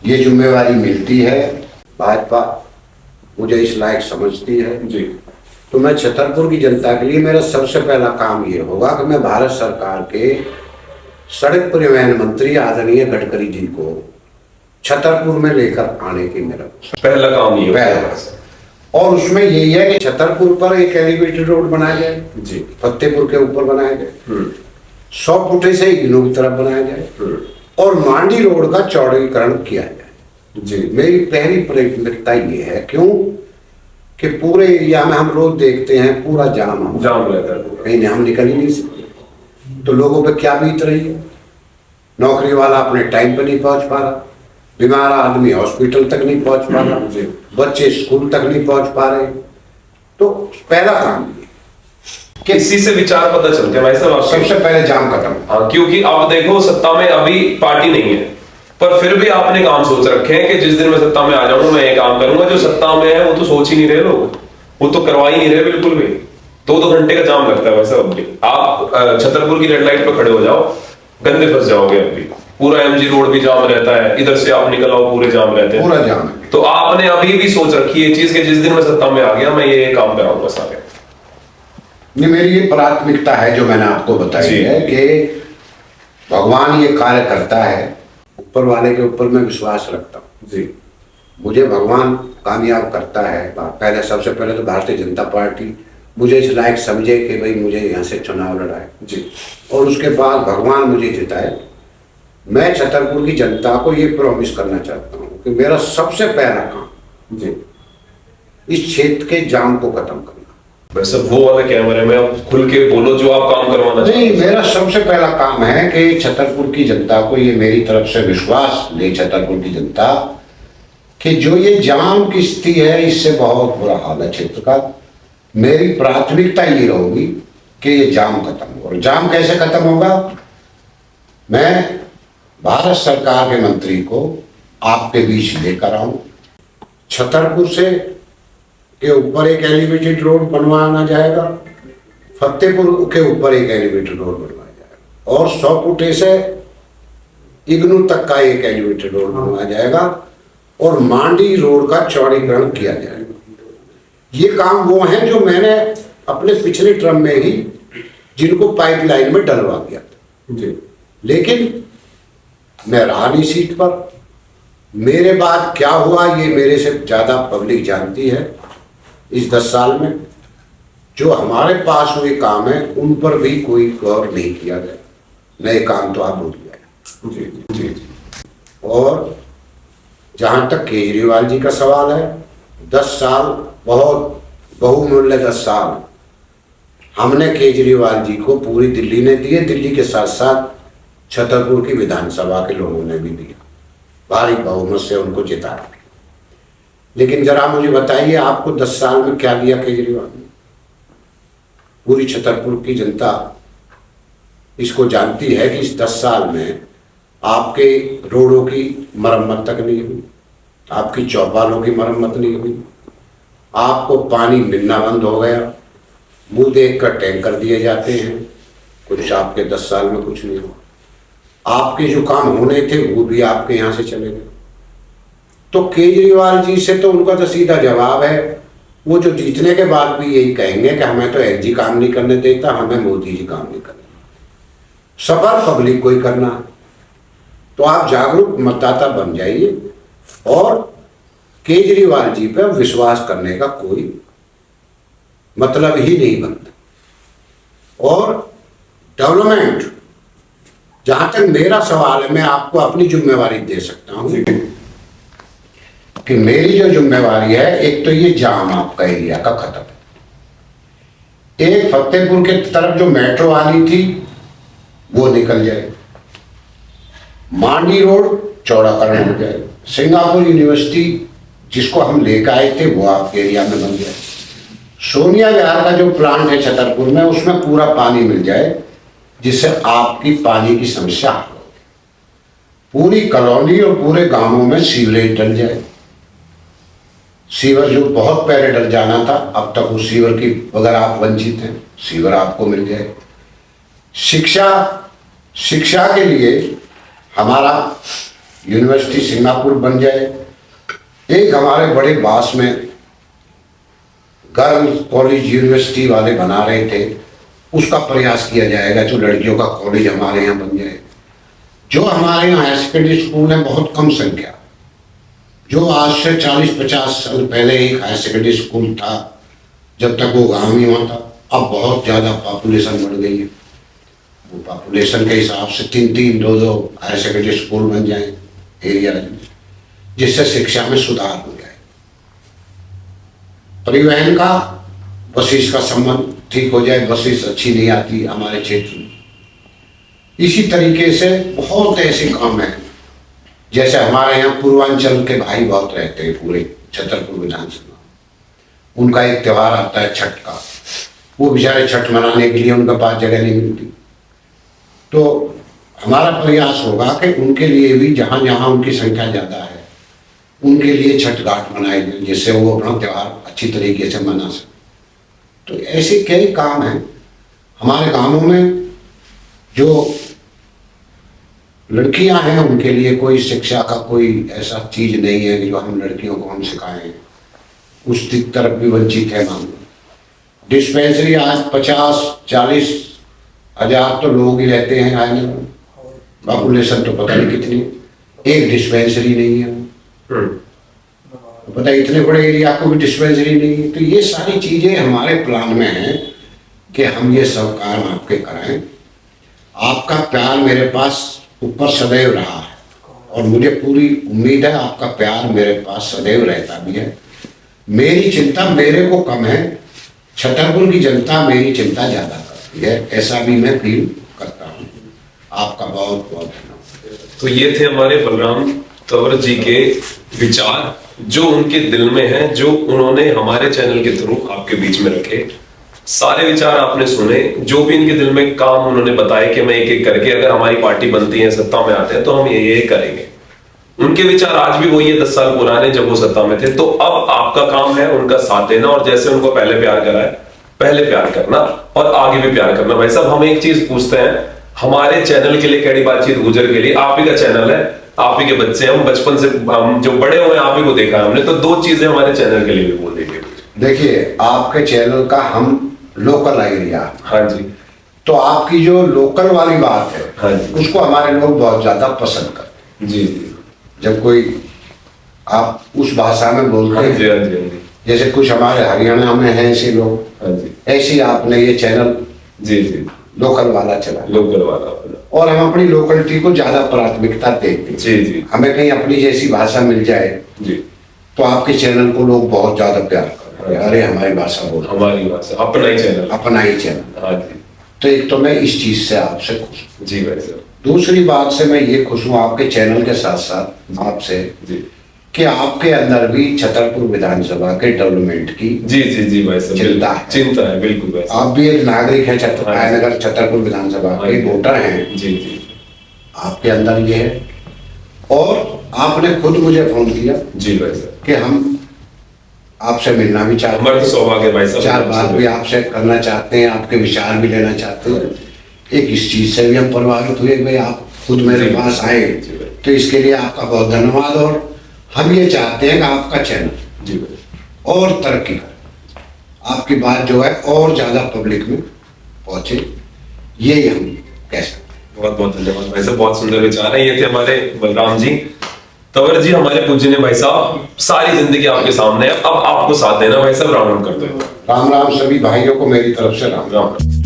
ये जिम्मेवारी मिलती है, भाजपा मुझे इस लायक समझती है जी, तो मैं छतरपुर की जनता के लिए मेरा सबसे पहला काम ये होगा कि मैं भारत सरकार के सड़क परिवहन मंत्री आदरणीय गडकरी जी को छतरपुर में लेकर आने की मेरा पहला काम ये पहला। और उसमें यही है कि छतरपुर पर एक एलिवेटेड रोड बनाया जाए जी, फतेहपुर के ऊपर बनाया जाए, 100 फुटे से इग्नू की तरफ बनाया जाए और मांडी रोड का चौड़ीकरण किया जाए जी। मेरी पहली प्राथमिकता ये है, क्यों कि पूरे एरिया में हम रोज देखते हैं पूरा जाम रहता है, कहीं हम निकल ही नहीं सकते, तो लोगों पे क्या बीत रही है। नौकरी वाला अपने टाइम पे नहीं पहुंच पा रहा, बीमार आदमी हॉस्पिटल तक नहीं पहुंच पा रहा, बच्चे स्कूल तक नहीं पहुंच पा रहे। तो पहला काम ये कि इसी से विचार पता चलते हैं भाई साहब सबसे पहले जाम खत्म। हाँ, क्योंकि आप देखो सत्ता में अभी पार्टी नहीं है, पर फिर भी आपने काम सोच रखे हैं कि जिस दिन मैं सत्ता में आ जाऊंगा मैं ये काम करूंगा। जो सत्ता में है वो तो सोच ही नहीं रहे लोग, वो तो करवा ही नहीं रहे बिल्कुल भी। 2-2 घंटे का जाम लगता है वैसे। अब आप छतरपुर की रेड लाइट पे खड़े हो जाओ, गंदे फंस जाओगे। अभी पूरा एमजी रोड भी जाम रहता है, इधर से आप निकल आओ पूरे जाम रहते हैं, पूरा जाम है। तो आपने अभी भी सोच रखी है चीज कि जिस दिन मैं सत्ता में आ गया मैं ये काम कराऊंगा सारे। नहीं, मेरी ये प्राथमिकता है जो मैंने आपको बताई है कि भगवान ये कार्य करता है, ऊपर वाले के ऊपर मैं विश्वास रखता हूँ जी। मुझे भगवान कामयाब करता है। पहले सबसे पहले तो भारतीय जनता पार्टी मुझे इस लायक समझे कि भाई मुझे यहाँ से चुनाव लड़ाए जी, और उसके बाद भगवान मुझे जिताए। मैं छतरपुर की जनता को ये प्रॉमिस करना चाहता हूँ कि मेरा सबसे पहला काम जी, इस क्षेत्र के जाम को खत्म करना। वैसे वो वाले कैमरे में आप खुल के बोलो जो आप काम करवाना नहीं, मेरा सबसे पहला काम है कि छतरपुर की जनता को ये मेरी तरफ से विश्वास ले, छतरपुर की जनता कि जो ये जाम की स्थिति है इससे बहुत बुरा हाल है क्षेत्र का। मेरी प्राथमिकता ये होगी कि ये जाम खत्म हो। और जाम कैसे खत्म होगा? मैं भारत सरकार के मंत्री को आपके बीच लेकर आऊं, छतरपुर से के ऊपर एक एलिवेटेड रोड बनवाना जाएगा, फतेहपुर के ऊपर एक एलिवेटेड रोड बनवाया जाएगा और 100 फुटे से इग्नू तक का एक एलिवेटेड रोड बनवाया जाएगा और मांडी रोड का चौड़ीकरण किया जाएगा। ये काम वो हैं जो मैंने अपने पिछले टर्म में ही जिनको पाइपलाइन में डलवा दिया था जी। लेकिन मैं रहा नहीं सीट पर। मेरे बाद क्या हुआ ये मेरे से ज्यादा पब्लिक जानती है। इस 10 साल में जो हमारे पास हुए काम है उन पर भी कोई गौर नहीं किया गया, नए काम तो आप भूल गए। जी जी जी। और जहां तक केजरीवाल जी का सवाल है, 10 साल बहुत बहुमूल्य 10 साल हमने केजरीवाल जी को पूरी दिल्ली ने दिए, दिल्ली के साथ साथ छतरपुर की विधानसभा के लोगों ने भी दिया, भारी बहुमत से उनको जिताया। लेकिन जरा मुझे बताइए आपको 10 साल में क्या दिया केजरीवाल ने? पूरी छतरपुर की जनता इसको जानती है कि इस 10 साल में आपके रोडों की मरम्मत तक नहीं हुई, आपकी चौपालों की मरम्मत नहीं हुई, आपको पानी मिलना बंद हो गया, मुंह देख कर टैंकर दिए जाते हैं, कुछ आपके 10 साल में कुछ नहीं हुआ। आपके जो काम होने थे वो भी आपके यहाँ से चले गए। तो केजरीवाल जी से तो उनका तो सीधा जवाब है, वो जो जीतने के बाद भी यही कहेंगे कि हमें तो एलजी काम नहीं करने देता, हमें मोदी जी काम नहीं करने देता। सफर पब्लिक को ही करना है। तो आप जागरूक मतदाता बन जाइए और केजरीवाल जी पर विश्वास करने का कोई मतलब ही नहीं बनता। और डेवलपमेंट, जहां तक मेरा सवाल है, मैं आपको अपनी जिम्मेवारी दे सकता हूं कि मेरी जो जिम्मेवारी है, एक तो ये जाम आपका एरिया का खत्म, एक फतेहपुर के तरफ जो मेट्रो आनी थी वो निकल जाए, मांडी रोड चौड़ाकरण हो जाए, सिंगापुर यूनिवर्सिटी जिसको हम लेकर आए थे वो आपके एरिया में बन जाए, सोनिया विहार का जो प्लांट है छतरपुर में उसमें पूरा पानी मिल जाए, जिससे आपकी पानी की समस्या हल हो। पूरी कॉलोनी और पूरे गांवों में सीवरेज डल जाए। सीवर जो बहुत पहले डल जाना था, अब तक उस सीवर की अगर आप वंचित हैं, सीवर आपको मिल जाए। शिक्षा के लिए हमारा यूनिवर्सिटी सिंगापुर बन जाए। एक हमारे बड़े बास में गर्ल्स कॉलेज यूनिवर्सिटी वाले बना रहे थे, उसका प्रयास किया जाएगा जो लड़कियों का कॉलेज हमारे यहाँ बन जाए। जो हमारे यहाँ हायर सेकेंडरी स्कूल है बहुत कम संख्या, जो आज से 40-50 साल पहले एक हायर सेकेंडरी स्कूल था, जब तक वो गाँव ही हुआ था, अब बहुत ज़्यादा पॉपुलेशन बढ़ गई है। वो पॉपुलेशन के हिसाब से 3-3, 2-2 हायर सेकेंडरी स्कूल बन जाए एरिया में, जिससे शिक्षा में सुधार हो जाए। परिवहन का, बसेस का संबंध ठीक हो जाए, बसेस अच्छी नहीं आती हमारे क्षेत्र में। इसी तरीके से बहुत ऐसे काम हैं, जैसे हमारे यहाँ पूर्वांचल के भाई बहुत रहते हैं पूरे छतरपुर विधानसभा, उनका एक त्यौहार आता है छठ का, वो बेचारे छठ मनाने के लिए उनके पास जगह नहीं मिलती। तो हमारा प्रयास होगा कि उनके लिए भी जहाँ जहाँ उनकी संख्या ज़्यादा है उनके लिए छठ घाट बनाए जाए, जिससे वो अपना त्यौहार अच्छी तरीके से मना सकें। तो ऐसे कई काम हैं हमारे गांवों में। जो लड़कियां हैं उनके लिए कोई शिक्षा का कोई ऐसा चीज नहीं है कि जो हम लड़कियों को हम सिखाएं, उस तरफ भी वंचित है मामला। डिस्पेंसरी आज 50-40 हजार तो लोग ही रहते हैं आने में, पॉपुलेशन तो पता नहीं कितनी, एक डिस्पेंसरी नहीं है। पता इतने बड़े एरिया को भी डिस्पेंसरी नहीं है। तो ये सारी चीजें हमारे प्लान में हैं कि हम ये सब काम आपके कराएं। आपका प्यार मेरे पास ऊपर सदैव रहा है और मुझे पूरी उम्मीद है आपका प्यार मेरे पास सदैव रहता भी है। मेरी चिंता मेरे को कम है, छतरपुर की जनता मेरी चिंता ज्यादा करती है, ऐसा भी मैं फील करता हूँ। आपका बहुत बहुत धन्यवाद। तो ये थे हमारे बलराम तंवर जी के विचार जो उनके दिल में हैं, जो उन्होंने हमारे चैनल के थ्रू आपके बीच में रखे। सारे विचार आपने सुने, जो भी इनके दिल में काम उन्होंने बताए कि मैं एक एक करके अगर हमारी पार्टी बनती है, सत्ता में आते हैं तो हम ये करेंगे। उनके विचार आज भी वही है 10 साल पुराने जब वो सत्ता में थे। तो अब आपका काम है उनका साथ देना और जैसे उनको पहले प्यार करा है पहले प्यार करना और आगे भी प्यार करना। भाई साहब हम एक चीज पूछते हैं, हमारे चैनल के लिए कड़ी बातचीत गुजर के लिए आप ही का चैनल है, आप ही के बच्चे हैं, हम बचपन से हम जो बड़े हुए आप ही को देखा हमने, तो 2 चीजें हमारे चैनल के लिए भी बोल दीजिए। देखिए आपके चैनल का हम लोकल एरिया, हाँ जी, तो आपकी जो लोकल वाली बात है, हाँ जी, उसको हमारे लोग बहुत ज्यादा पसंद करते हैं। जी जी, जब कोई आप उस भाषा में बोलते हैं, हाँ जी, हाँ जी, हाँ जी, जैसे कुछ हमारे हरियाणा में हैं ऐसे लोग, हाँ जी, ऐसे ही आपने ये चैनल जी जी, लोकल वाला चला, लोकल वाला, और हम अपनी लोकलिटी को ज्यादा प्राथमिकता देते हैं। जी जी, हमें कहीं अपनी जैसी भाषा मिल जाए जी, तो आपके चैनल को लोग बहुत ज्यादा प्यार करते हैं। अरे हमारी भाषा बोल, हमारी भाषा, अपना ही चैनल, अपना ही चैनल। हाँ जी, तो एक तो मैं इस चीज से आपसे खुश हूँ। जी भाई साहब। दूसरी बात से मैं ये खुश हूँ आपके चैनल के साथ साथ आपसे जी कि आपके अंदर भी छतरपुर विधानसभा के डेवलपमेंट की जी जी जी भाई साहब, चिंता है, चिंता है, बिल्कुल भाई साहब। आप भी एक नागरिक है रायनगर छतरपुर विधानसभा के वोटर हैं, जी जी, आपके अंदर ये है। और आपने खुद मुझे फोन किया जी भाई साहब, कि हम आपसे मिलना भी चाहते हमारा तो सौभाग्य है भाई साहब। चार बात भी आपसे करना चाहते हैं, आपके विचार भी लेना चाहते हैं। एक इस चीज से भी हम प्रभावित हुए भाई आप खुद मेरे जी, पास जी, आए, जी भाई। तो इसके लिए आपका बहुत धन्यवाद। और हम ये चाहते हैं कि आपका चैनल जी भाई, और तरक्की करे, आपकी बात जो है और ज्यादा पब्लिक में पहुंचे, यही हम कह सकते हैं। बहुत बहुत धन्यवाद भाई साहब, बहुत सुंदर विचार है। ये थे हमारे बलराम जी। तंवर जी हमारे पूजनीय भाई साहब, सारी जिंदगी आपके सामने है, अब आपको साथ देना भाई साहब। राम राम करते हैं। राम राम सभी भाइयों को मेरी तरफ से राम। राम राम।